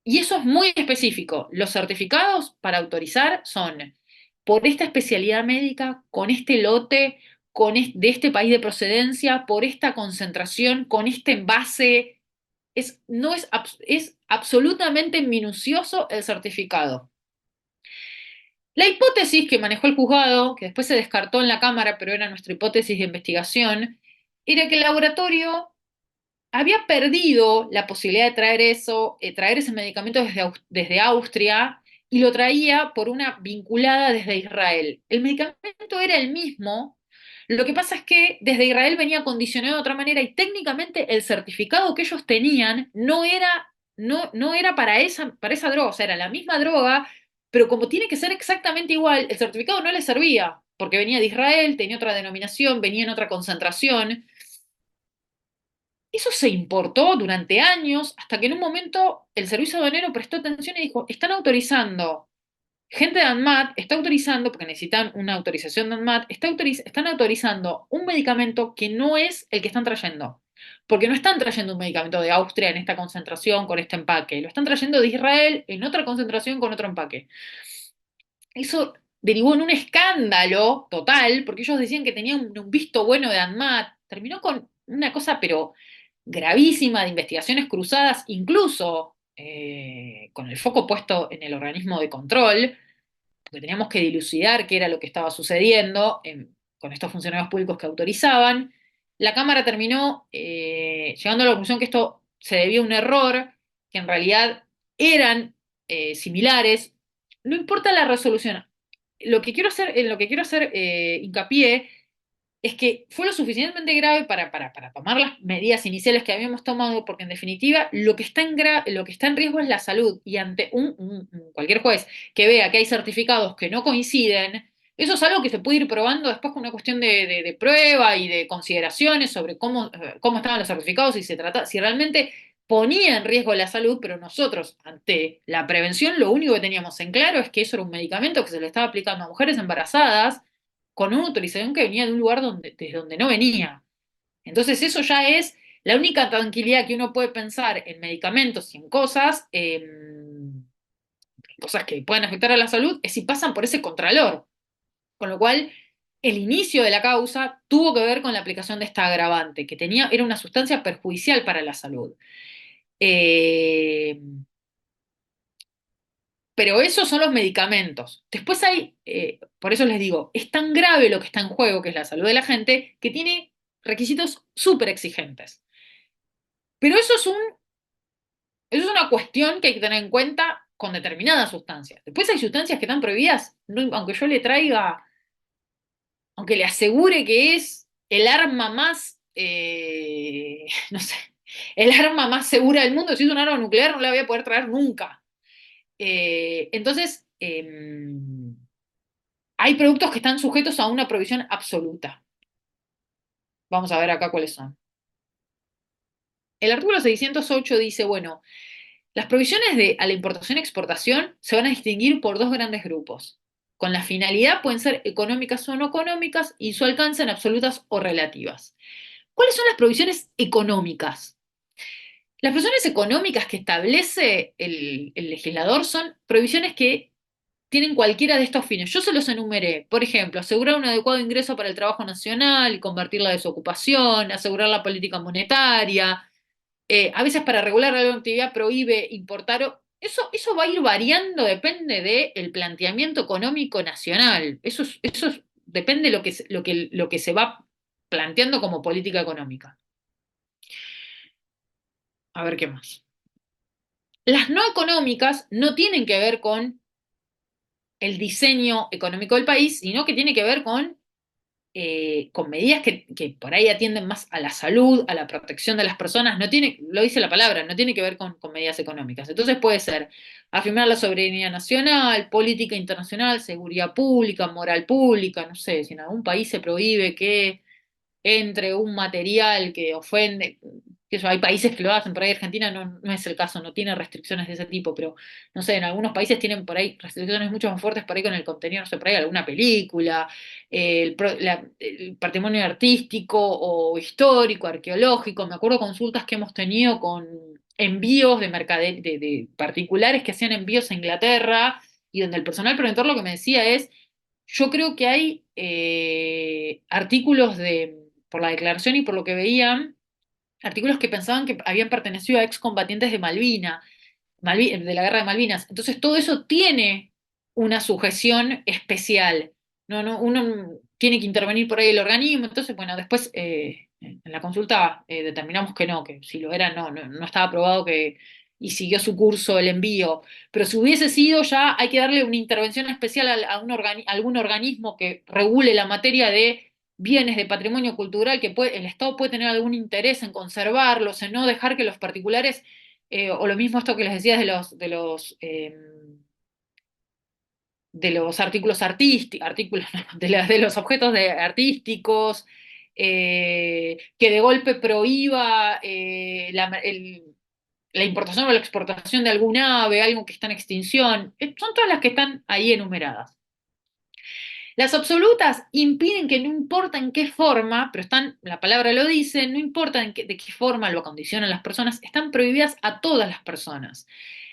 Speaker 1: Y eso es muy específico. Los certificados para autorizar son por esta especialidad médica, con este lote, de este país de procedencia, por esta concentración, con este envase. No es, es absolutamente minucioso el certificado. La hipótesis que manejó el juzgado, que después se descartó en la Cámara, pero era nuestra hipótesis de investigación, era que el laboratorio había perdido la posibilidad de traer traer ese medicamento desde Austria y lo traía por una vinculada desde Israel. El medicamento era el mismo, lo que pasa es que desde Israel venía condicionado de otra manera y técnicamente el certificado que ellos tenían no era para esa droga, o sea, era la misma droga, pero como tiene que ser exactamente igual, el certificado no le servía, porque venía de Israel, tenía otra denominación, venía en otra concentración. Eso se importó durante años hasta que en un momento el servicio aduanero prestó atención y dijo, están autorizando, gente de ANMAT está autorizando, porque necesitan una autorización de ANMAT, están autorizando un medicamento que no es el que están trayendo. Porque no están trayendo un medicamento de Austria en esta concentración con este empaque, lo están trayendo de Israel en otra concentración con otro empaque. Eso derivó en un escándalo total, porque ellos decían que tenían un visto bueno de ANMAT. Terminó con una cosa, pero gravísima, de investigaciones cruzadas, incluso con el foco puesto en el organismo de control, porque teníamos que dilucidar qué era lo que estaba sucediendo con estos funcionarios públicos que autorizaban. La Cámara terminó llegando a la conclusión que esto se debía a un error, que en realidad eran similares. No importa la resolución. En lo que quiero hacer hincapié es que fue lo suficientemente grave para tomar las medidas iniciales que habíamos tomado, porque en definitiva lo que está en riesgo es la salud. Y ante cualquier juez que vea que hay certificados que no coinciden, eso es algo que se puede ir probando después con una cuestión de prueba y de consideraciones sobre cómo estaban los certificados, si realmente ponía en riesgo la salud, pero nosotros, ante la prevención, lo único que teníamos en claro es que eso era un medicamento que se le estaba aplicando a mujeres embarazadas con una autorización que venía de un lugar desde donde no venía. Entonces eso ya es la única tranquilidad que uno puede pensar en medicamentos y en cosas que pueden afectar a la salud, es si pasan por ese contralor. Con lo cual, el inicio de la causa tuvo que ver con la aplicación de esta agravante, era una sustancia perjudicial para la salud. Eh, pero esos son los medicamentos. Después hay, por eso les digo, es tan grave lo que está en juego, que es la salud de la gente, que tiene requisitos súper exigentes. Pero eso es una cuestión que hay que tener en cuenta con determinadas sustancias. Después hay sustancias que están prohibidas, aunque yo le traiga, aunque le asegure que es el arma más, no sé, el arma más segura del mundo, si es un arma nuclear no la voy a poder traer nunca. Hay productos que están sujetos a una prohibición absoluta. Vamos a ver acá cuáles son. El artículo 608 dice, bueno, las provisiones a la importación y exportación se van a distinguir por dos grandes grupos. Con la finalidad pueden ser económicas o no económicas y su alcance en absolutas o relativas. ¿Cuáles son las provisiones económicas? Las provisiones económicas que establece el legislador son provisiones que tienen cualquiera de estos fines. Yo se los enumeré. Por ejemplo, asegurar un adecuado ingreso para el trabajo nacional y combatir la desocupación, asegurar la política monetaria, a veces para regular alguna actividad prohíbe importar. Eso va a ir variando, depende del planteamiento económico nacional. Depende de lo que se va planteando como política económica. A ver qué más. Las no económicas no tienen que ver con el diseño económico del país, sino que tiene que ver con medidas que por ahí atienden más a la salud, a la protección de las personas. No tiene, lo dice la palabra, no tiene que ver con medidas económicas. Entonces puede ser afirmar la soberanía nacional, política internacional, seguridad pública, moral pública, no sé, si en algún país se prohíbe que entre un material que ofende, que eso, hay países que lo hacen, por ahí Argentina no es el caso, no tiene restricciones de ese tipo, pero no sé, en algunos países tienen por ahí restricciones mucho más fuertes por ahí con el contenido, no sé, por ahí alguna película, el patrimonio artístico o histórico, arqueológico. Me acuerdo consultas que hemos tenido con envíos de particulares que hacían envíos a Inglaterra y donde el personal preventor lo que me decía es, yo creo que hay artículos por la declaración y por lo que veían, artículos que pensaban que habían pertenecido a excombatientes de de la guerra de Malvinas. Entonces todo eso tiene una sujeción especial. Uno tiene que intervenir por ahí el organismo. Entonces, bueno, después en la consulta determinamos que no, que si lo era, no estaba aprobado y siguió su curso el envío. Pero si hubiese sido, ya hay que darle una intervención especial a algún organismo que regule la materia de bienes de patrimonio cultural, que el Estado puede tener algún interés en conservarlos, en no dejar que los particulares o lo mismo esto que les decía de los artículos artísticos, artículos, no, de los objetos artísticos, que de golpe prohíba la importación o la exportación de algún ave, algo que está en extinción. Son todas las que están ahí enumeradas. Las absolutas impiden que no importa en qué forma, pero la palabra lo dice, no importa de qué forma lo acondicionan las personas, están prohibidas a todas las personas.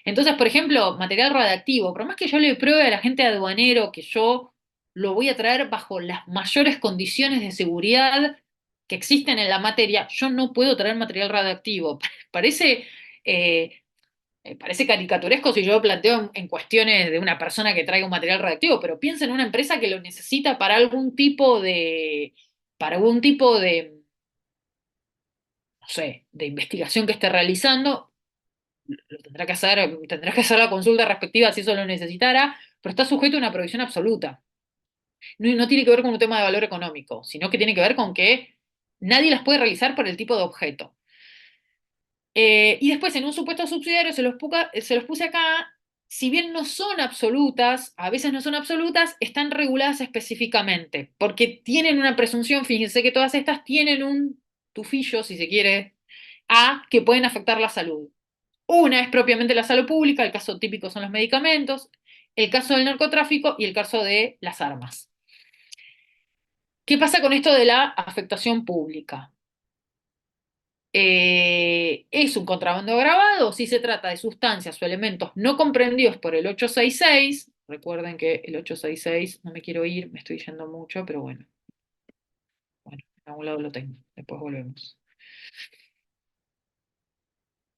Speaker 1: Entonces, por ejemplo, material radiactivo, por más que yo le pruebe a la gente aduanero que yo lo voy a traer bajo las mayores condiciones de seguridad que existen en la materia, yo no puedo traer material radiactivo. Parece parece caricaturesco si yo planteo en cuestiones de una persona que traiga un material radiactivo, pero piensa en una empresa que lo necesita para algún tipo de, no sé, de investigación que esté realizando, lo tendrá que hacer la consulta respectiva si eso lo necesitara, pero está sujeto a una provisión absoluta. No tiene que ver con un tema de valor económico, sino que tiene que ver con que nadie las puede realizar por el tipo de objeto. Y después, en un supuesto subsidiario, se los puse acá, si bien no son absolutas, a veces no son absolutas, están reguladas específicamente, porque tienen una presunción, fíjense que todas estas tienen un tufillo, si se quiere, a que pueden afectar la salud. Una es propiamente la salud pública, el caso típico son los medicamentos, el caso del narcotráfico y el caso de las armas. ¿Qué pasa con esto de la afectación pública? Es un contrabando agravado si se trata de sustancias o elementos no comprendidos por el 866. Recuerden que el 866, no me quiero ir, me estoy yendo mucho, pero bueno, en algún lado lo tengo, después volvemos.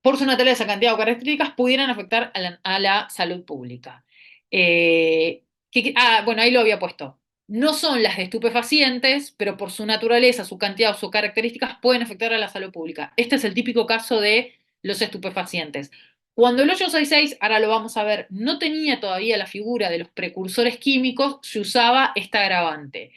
Speaker 1: Por su naturaleza, cantidad o características pudieran afectar a la salud pública. Bueno, ahí lo había puesto. No son las de estupefacientes, pero por su naturaleza, su cantidad o sus características pueden afectar a la salud pública. Este es el típico caso de los estupefacientes. Cuando el 866, ahora lo vamos a ver, no tenía todavía la figura de los precursores químicos, se usaba esta agravante.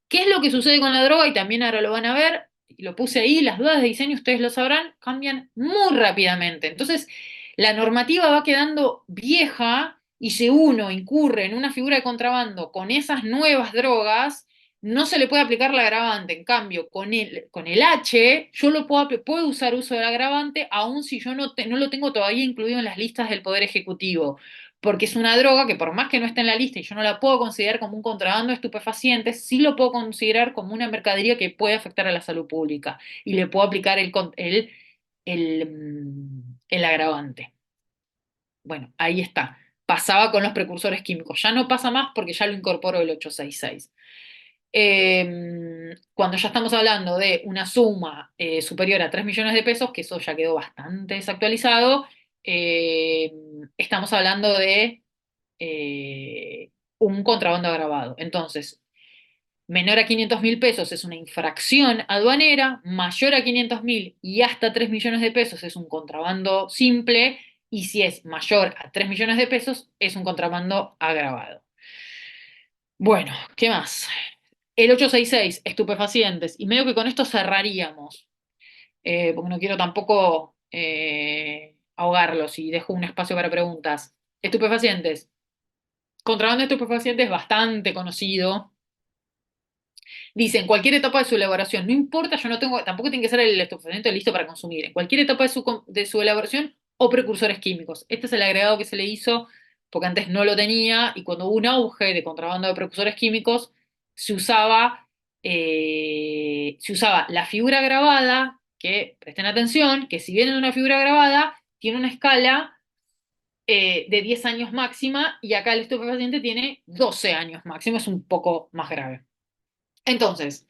Speaker 1: ¿Qué es lo que sucede con la droga? Y también ahora lo van a ver, y lo puse ahí, las dudas de diseño, ustedes lo sabrán, cambian muy rápidamente. Entonces, la normativa va quedando vieja y si uno incurre en una figura de contrabando con esas nuevas drogas, no se le puede aplicar la agravante. En cambio, con el H, yo puedo usar uso del agravante, aun si yo no lo tengo todavía incluido en las listas del Poder Ejecutivo. Porque es una droga que por más que no esté en la lista y yo no la puedo considerar como un contrabando de estupefacientes, sí lo puedo considerar como una mercadería que puede afectar a la salud pública y le puedo aplicar el agravante. Bueno, ahí está. Pasaba con los precursores químicos. Ya no pasa más porque ya lo incorporó el 866. Cuando ya estamos hablando de una suma superior a 3 millones de pesos, que eso ya quedó bastante desactualizado, eh, estamos hablando de un contrabando agravado. Entonces, menor a 500.000 pesos es una infracción aduanera, mayor a 500.000 y hasta 3 millones de pesos es un contrabando simple, y si es mayor a 3 millones de pesos es un contrabando agravado. Bueno, ¿qué más? El 866, estupefacientes, y medio que con esto cerraríamos, porque no quiero tampoco ahogarlos y dejo un espacio para preguntas. Estupefacientes. Contrabando de estupefacientes bastante conocido. Dice, en cualquier etapa de su elaboración, no importa, yo no tengo, tampoco tiene que ser el estupefaciente listo para consumir, en cualquier etapa de su elaboración o precursores químicos. Este es el agregado que se le hizo porque antes no lo tenía y cuando hubo un auge de contrabando de precursores químicos, se usaba la figura grabada, que presten atención, que si viene una figura grabada, tiene una escala de 10 años máxima y acá el estupefaciente tiene 12 años máximo, es un poco más grave. Entonces,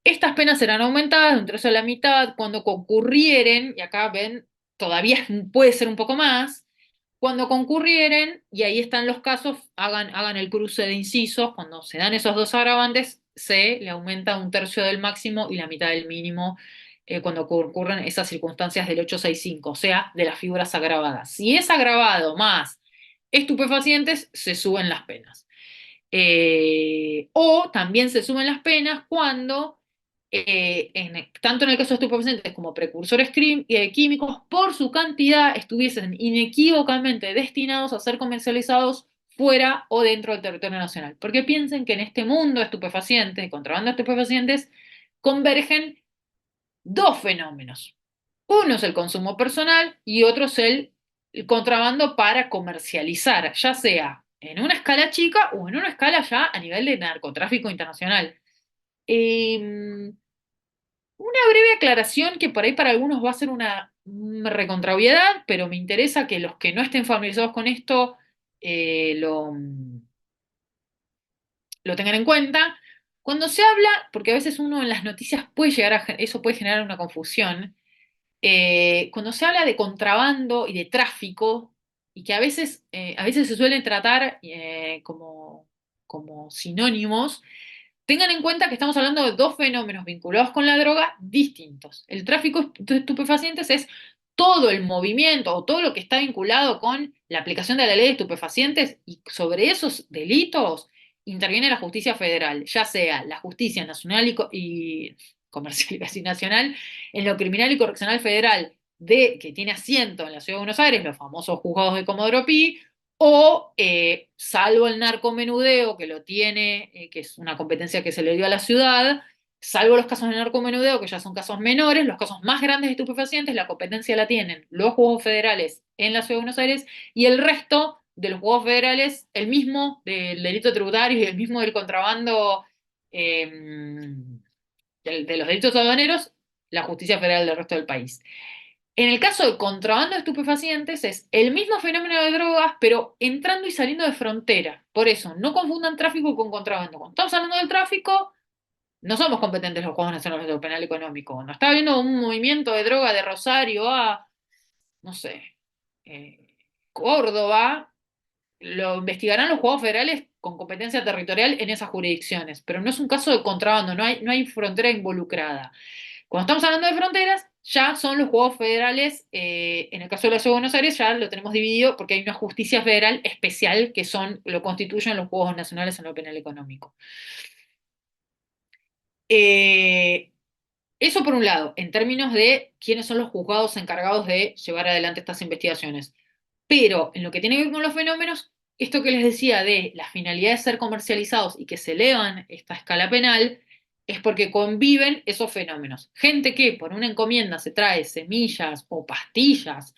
Speaker 1: estas penas serán aumentadas de un tercio a la mitad cuando concurrieren, y acá ven, todavía puede ser un poco más, cuando concurrieren, y ahí están los casos, hagan el cruce de incisos, cuando se dan esos dos agravantes, se le aumenta un tercio del máximo y la mitad del mínimo cuando concurren esas circunstancias del 865, o sea, de las figuras agravadas. Si es agravado más estupefacientes, se suben las penas. O también se suben las penas cuando, tanto en el caso de estupefacientes como precursores químicos, por su cantidad estuviesen inequívocamente destinados a ser comercializados fuera o dentro del territorio nacional. Porque piensen que en este mundo de estupefacientes, de contrabando de estupefacientes, convergen dos fenómenos. Uno es el consumo personal y otro es el contrabando para comercializar, ya sea en una escala chica o en una escala ya a nivel de narcotráfico internacional. Eh, una breve aclaración que por ahí para algunos va a ser una recontraobviedad, pero me interesa que los que no estén familiarizados con esto lo tengan en cuenta. Cuando se habla, porque a veces uno en las noticias puede llegar eso puede generar una confusión. Cuando se habla de contrabando y de tráfico, y que a veces se suelen tratar como sinónimos, tengan en cuenta que estamos hablando de dos fenómenos vinculados con la droga distintos. El tráfico de estupefacientes es todo el movimiento o todo lo que está vinculado con la aplicación de la ley de estupefacientes, y sobre esos delitos interviene la justicia federal, ya sea la justicia nacional y comercial y nacional, en lo criminal y correccional federal que tiene asiento en la Ciudad de Buenos Aires, los famosos juzgados de Comodoro Pi, o salvo el narcomenudeo, que lo tiene, que es una competencia que se le dio a la ciudad, salvo los casos de narcomenudeo, que ya son casos menores, los casos más grandes de estupefacientes, la competencia la tienen los juzgados federales en la Ciudad de Buenos Aires, y el resto de los juzgados federales, el mismo del delito tributario y el mismo del contrabando, eh, de los delitos aduaneros, la justicia federal del resto del país. En el caso de contrabando de estupefacientes es el mismo fenómeno de drogas, pero entrando y saliendo de frontera. Por eso, no confundan tráfico con contrabando. Cuando estamos hablando del tráfico, no somos competentes los juegos nacionales de penal económico. No está habiendo un movimiento de droga de Rosario a, no sé, Córdoba. lo investigarán los juzgados federales con competencia territorial en esas jurisdicciones, pero no es un caso de contrabando, no hay frontera involucrada. Cuando estamos hablando de fronteras, ya son los juzgados federales, en el caso de la Ciudad de Buenos Aires ya lo tenemos dividido porque hay una justicia federal especial que lo constituyen los juzgados nacionales en lo penal económico. Eh, Eso por un lado, en términos de quiénes son los juzgados encargados de llevar adelante estas investigaciones. Pero en lo que tiene que ver con los fenómenos, esto que les decía de la finalidad de ser comercializados y que se elevan esta escala penal, es porque conviven esos fenómenos. Gente que por una encomienda se trae semillas o pastillas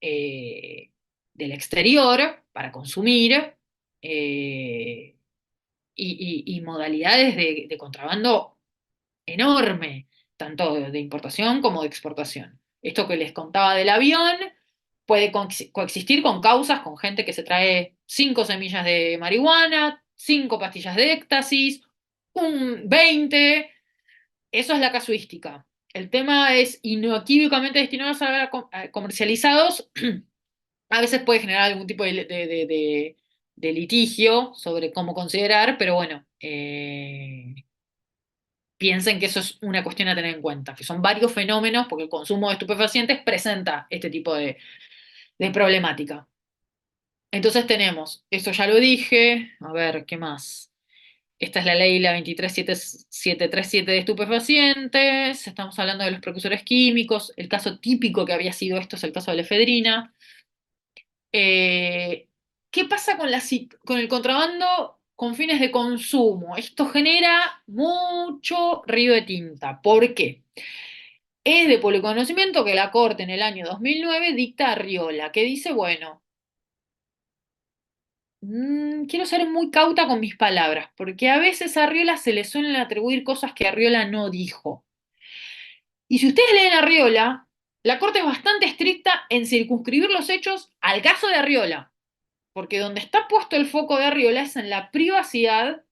Speaker 1: eh, del exterior para consumir, y modalidades de contrabando enorme, tanto de importación como de exportación. Esto que les contaba del avión puede coexistir con causas, con gente que se trae 5 semillas de marihuana, 5 pastillas de éxtasis, 20. Eso es la casuística. El tema es inequívocamente destinado a ser comercializados. A veces puede generar algún tipo de litigio sobre cómo considerar, pero bueno, piensen que eso es una cuestión a tener en cuenta, que son varios fenómenos, porque el consumo de estupefacientes presenta este tipo de problemática. Entonces tenemos, eso ya lo dije, a ver, ¿qué más? Esta es la ley, la 23737 de estupefacientes, estamos hablando de los precursores químicos, el caso típico que había sido esto es el caso de la efedrina. Eh, ¿Qué pasa con el contrabando con fines de consumo? Esto genera mucho río de tinta. ¿Por qué? Es de público conocimiento que la Corte en el año 2009 dicta a Arriola, que dice, bueno, quiero ser muy cauta con mis palabras, porque a veces a Arriola se le suelen atribuir cosas que Arriola no dijo. Y si ustedes leen a Arriola, la Corte es bastante estricta en circunscribir los hechos al caso de Arriola. Porque donde está puesto el foco de Arriola es en la privacidad,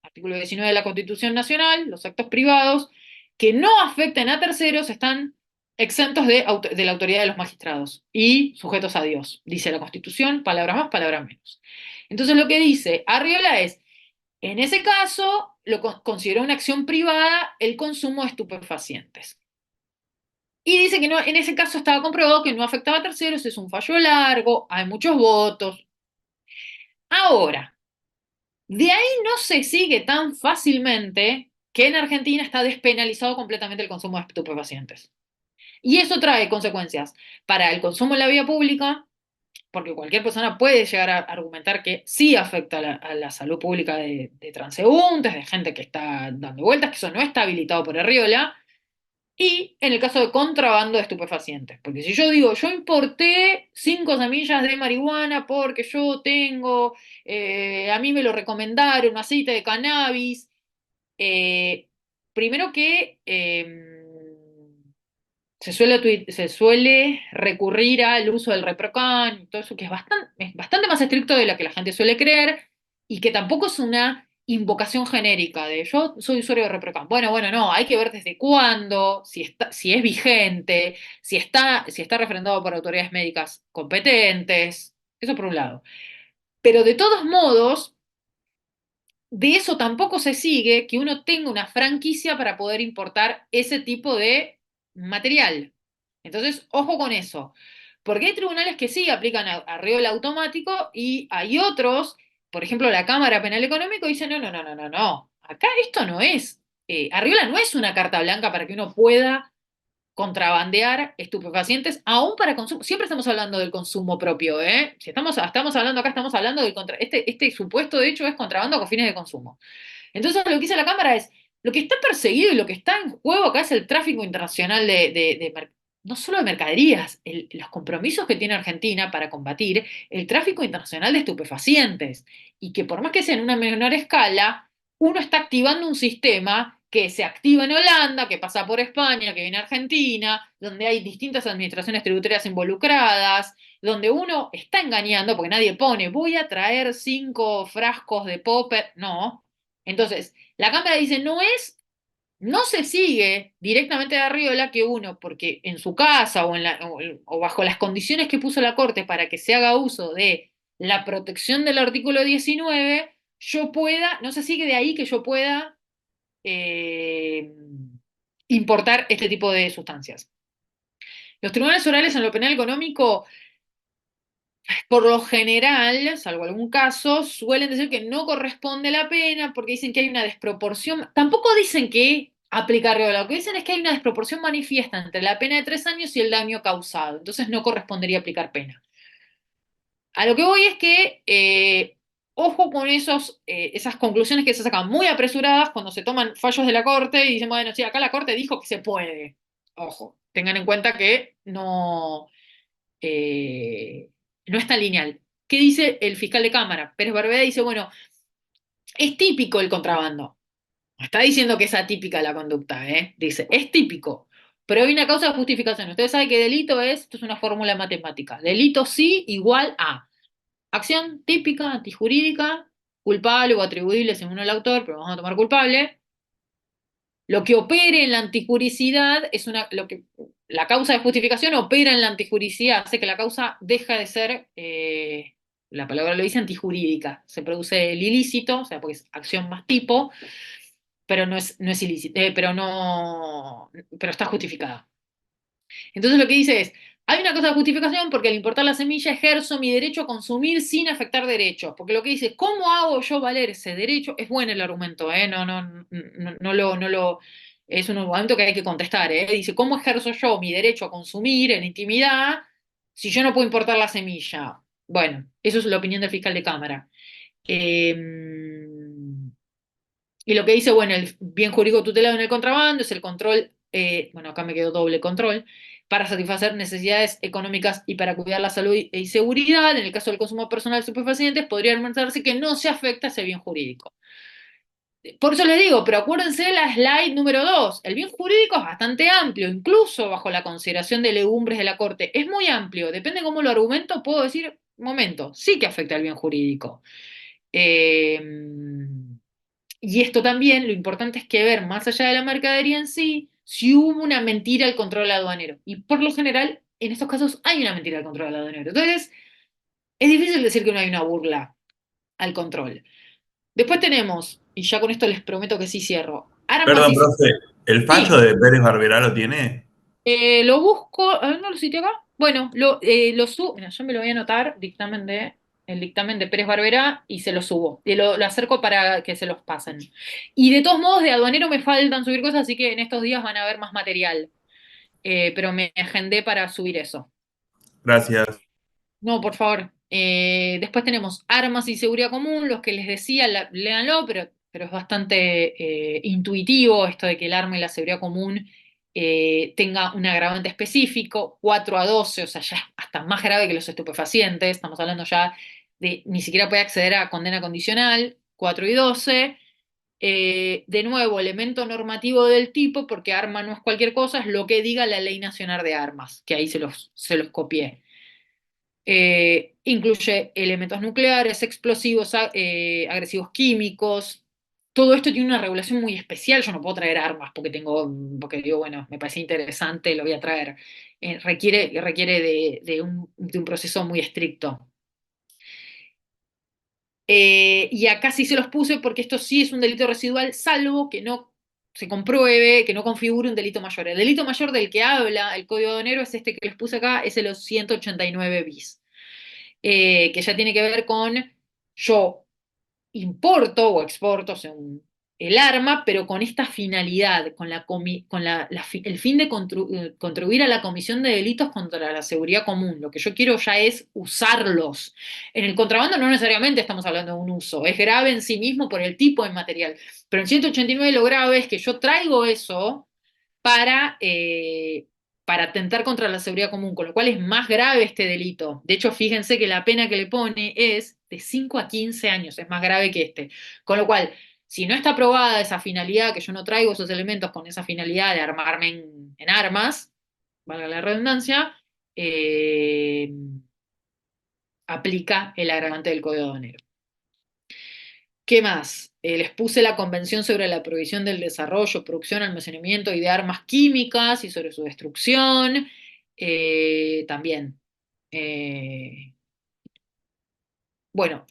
Speaker 1: artículo 19 de la Constitución Nacional, los actos privados, que no afecten a terceros están exentos de la autoridad de los magistrados y sujetos a Dios, dice la Constitución, palabras más, palabras menos. Entonces lo que dice Arriola es, en ese caso, lo consideró una acción privada el consumo de estupefacientes. Y dice que no, en ese caso estaba comprobado que no afectaba a terceros, es un fallo largo, hay muchos votos. Ahora, de ahí no se sigue tan fácilmente que en Argentina está despenalizado completamente el consumo de estupefacientes. Y eso trae consecuencias para el consumo en la vía pública, porque cualquier persona puede llegar a argumentar que sí afecta a la salud pública de transeúntes, de gente que está dando vueltas, que eso no está habilitado por Arriola, y en el caso de contrabando de estupefacientes. Porque si yo digo, yo importé 5 semillas de marihuana porque yo tengo, a mí me lo recomendaron, aceite de cannabis, eh, primero que se suele recurrir al uso del ReproCan y todo eso, que es bastante más estricto de lo que la gente suele creer y que tampoco es una invocación genérica de yo soy usuario de ReproCan. Bueno, bueno, no, hay que ver desde cuándo, si es vigente, si está refrendado por autoridades médicas competentes, eso por un lado. Pero de todos modos, de eso tampoco se sigue que uno tenga una franquicia para poder importar ese tipo de material. Entonces, ojo con eso, porque hay tribunales que sí aplican arreglo automático y hay otros, por ejemplo, la Cámara Penal Económico dice, no, no, no, no, no, no, acá esto no es, Arriola no es una carta blanca para que uno pueda contrabandear estupefacientes, aún para consumo. Siempre estamos hablando del consumo propio, ¿eh? Si estamos hablando acá, estamos hablando este supuesto de hecho es contrabando con fines de consumo. Entonces, lo que dice la Cámara es, lo que está perseguido y lo que está en juego acá es el tráfico internacional no solo de mercaderías, los compromisos que tiene Argentina para combatir el tráfico internacional de estupefacientes. Y que por más que sea en una menor escala, uno está activando un sistema que se activa en Holanda, que pasa por España, que viene a Argentina, donde hay distintas administraciones tributarias involucradas, donde uno está engañando, porque nadie pone, voy a traer 5 frascos de popper, no. Entonces, la Cámara dice, no se sigue directamente de Arriola que uno, porque en su casa o bajo las condiciones que puso la Corte para que se haga uso de la protección del artículo 19, yo pueda, no sé si que de ahí que yo pueda eh, importar este tipo de sustancias. Los tribunales orales en lo penal económico, por lo general, salvo algún caso, suelen decir que no corresponde la pena porque dicen que hay una desproporción. Tampoco dicen que aplicar Riola. Lo que dicen es que hay una desproporción manifiesta entre la pena de 3 años y el daño causado. Entonces no correspondería aplicar pena. A lo que voy es que ojo con esas conclusiones que se sacan muy apresuradas cuando se toman fallos de la Corte y dicen, bueno, sí, acá la Corte dijo que se puede. Ojo, tengan en cuenta que eh, no es tan lineal. ¿Qué dice el fiscal de Cámara? Pérez Barbera dice, bueno, es típico el contrabando. No está diciendo que es atípica la conducta, ¿eh? Dice, es típico, pero hay una causa de justificación. Ustedes saben que delito esto es una fórmula matemática. Delito sí igual a acción típica, antijurídica, culpable o atribuible según el autor, pero vamos a tomar culpable. Lo que opere en la antijuricidad es la causa de justificación opera en la antijuricidad, hace que la causa deja de ser, la palabra lo dice, antijurídica. Se produce el ilícito, o sea, porque es acción más tipo, pero no es ilícito, pero está justificada. Entonces lo que dice es, hay una cosa de justificación porque al importar la semilla ejerzo mi derecho a consumir sin afectar derechos. Porque lo que dice, ¿cómo hago yo valer ese derecho? Es bueno el argumento, ¿eh? Es un argumento que hay que contestar, ¿eh? Dice, ¿cómo ejerzo yo mi derecho a consumir en intimidad si yo no puedo importar la semilla? Bueno, eso es la opinión del fiscal de Cámara. Eh, y lo que dice, bueno, el bien jurídico tutelado en el contrabando es el control, bueno, acá me quedó doble control, para satisfacer necesidades económicas y para cuidar la salud y seguridad. En el caso del consumo personal de estupefacientes, podría argumentarse que no se afecta ese bien jurídico. Por eso les digo, pero acuérdense de la slide número 2. El bien jurídico es bastante amplio, incluso bajo la consideración de legumbres de la Corte. Es muy amplio, depende de cómo lo argumento, puedo decir, momento, sí que afecta al bien jurídico. Eh, y esto también, lo importante es que ver, más allá de la mercadería en sí, si hubo una mentira al control aduanero. Y por lo general, en estos casos hay una mentira al control aduanero. Entonces, es difícil decir que no hay una burla al control. Después tenemos, y ya con esto les prometo que sí cierro, armas
Speaker 2: Perdón,
Speaker 1: y...
Speaker 2: profe, ¿el fallo
Speaker 1: Sí,
Speaker 2: de Pérez Barberá lo tiene?
Speaker 1: lo busco, a ver, ¿no lo cité acá? Bueno, lo subo, mira, yo me lo voy a anotar, el dictamen de Pérez Barberá, y se lo subo. Y lo acerco para que se los pasen. Y de todos modos, de aduanero me faltan subir cosas, así que en estos días van a haber más material. Pero me agendé para subir eso.
Speaker 2: Gracias.
Speaker 1: No, por favor. Después tenemos armas y seguridad común, los que les decía, léanlo, pero es bastante intuitivo esto de que el arma y la seguridad común tenga un agravante específico, 4 a 12, o sea, ya hasta más grave que los estupefacientes, estamos hablando ya de ni siquiera puede acceder a condena condicional, 4 y 12. De nuevo, elemento normativo del tipo, porque arma no es cualquier cosa, es lo que diga la Ley Nacional de Armas, que ahí se los copié. Incluye elementos nucleares, explosivos, agresivos químicos. Todo esto tiene una regulación muy especial. Yo no puedo traer armas porque digo, bueno, me parece interesante, lo voy a traer. Requiere de un proceso muy estricto. Y acá sí se los puse porque esto sí es un delito residual, salvo que no se compruebe, que no configure un delito mayor. El delito mayor del que habla el Código Aduanero es este que les puse acá, es el 189 bis. Que ya tiene que ver con yo importo o exporto según el arma, pero con esta finalidad, con el fin de contribuir a la comisión de delitos contra la seguridad común. Lo que yo quiero ya es usarlos. En el contrabando no necesariamente estamos hablando de un uso, es grave en sí mismo por el tipo de material, pero en 189 lo grave es que yo traigo eso para, eh, para atentar contra la seguridad común, con lo cual es más grave este delito. De hecho, fíjense que la pena que le pone es de 5 a 15 años, es más grave que este. Con lo cual, si no está aprobada esa finalidad, que yo no traigo esos elementos con esa finalidad de armarme en armas, valga la redundancia, eh, aplica el agravante del Código Aduanero. ¿Qué más? Les puse la Convención sobre la Prohibición del Desarrollo, Producción, Almacenamiento y de Armas Químicas y sobre su destrucción. También. Eh, Bueno,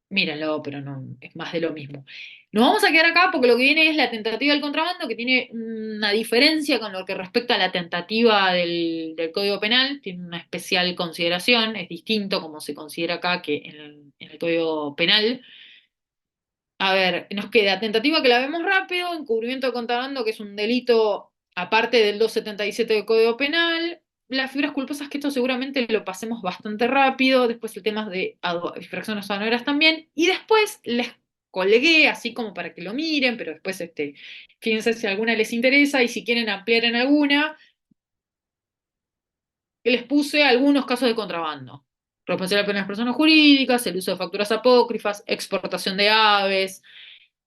Speaker 1: mírenlo, pero no, es más de lo mismo. Nos vamos a quedar acá porque lo que viene es la tentativa del contrabando, que tiene una diferencia con lo que respecta a la tentativa del Código Penal, tiene una especial consideración, es distinto como se considera acá que en el Código Penal. A ver, nos queda tentativa que la vemos rápido, encubrimiento de contrabando, que es un delito aparte del 277 del Código Penal. Las figuras culposas, que esto seguramente lo pasemos bastante rápido. Después el tema de infracciones aduaneras también. Y después les colgué, así como para que lo miren, pero después fíjense si alguna les interesa y si quieren ampliar en alguna, que les puse algunos casos de contrabando. Responsabilidad penal de las personas jurídicas, el uso de facturas apócrifas, exportación de aves,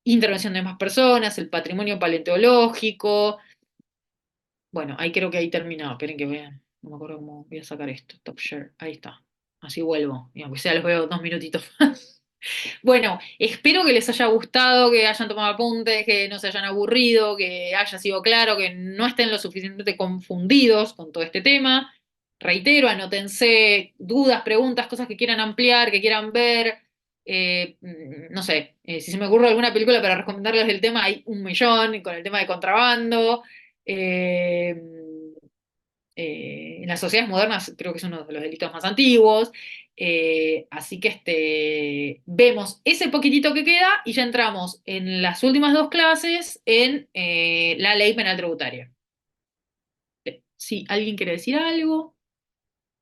Speaker 1: intervención de más personas, el patrimonio paleontológico. Bueno, ahí creo que ahí terminaba. Esperen que vean. No me acuerdo cómo voy a sacar esto. Top share. Ahí está. Así vuelvo. Y aunque sea, los veo 2 minutitos más. Bueno, espero que les haya gustado, que hayan tomado apuntes, que no se hayan aburrido, que haya sido claro, que no estén lo suficientemente confundidos con todo este tema. Reitero, anótense dudas, preguntas, cosas que quieran ampliar, que quieran ver. No sé, si se me ocurre alguna película para recomendarles del tema, hay un millón con el tema de contrabando. Eh, en las sociedades modernas creo que es uno de los delitos más antiguos. Así que vemos ese poquitito que queda y ya entramos en las últimas dos clases en la ley penal tributaria. Si alguien quiere decir algo,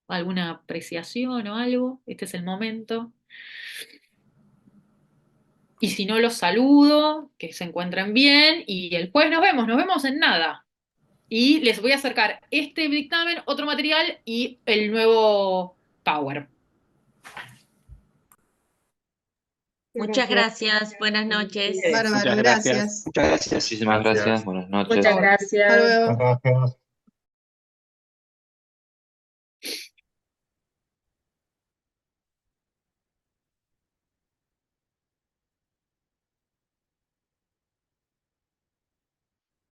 Speaker 1: alguna apreciación o algo, este es el momento. Y si no, los saludo, que se encuentren bien y el jueves nos vemos en nada. Y les voy a acercar este dictamen, otro material y el nuevo Power.
Speaker 3: Muchas gracias, buenas noches.
Speaker 4: Bárbaro,
Speaker 5: Muchas gracias.
Speaker 4: gracias.
Speaker 6: Muchas gracias.
Speaker 5: Muchísimas gracias. Buenas noches.
Speaker 3: Muchas
Speaker 4: Hasta
Speaker 3: gracias.
Speaker 4: luego.
Speaker 6: Gracias.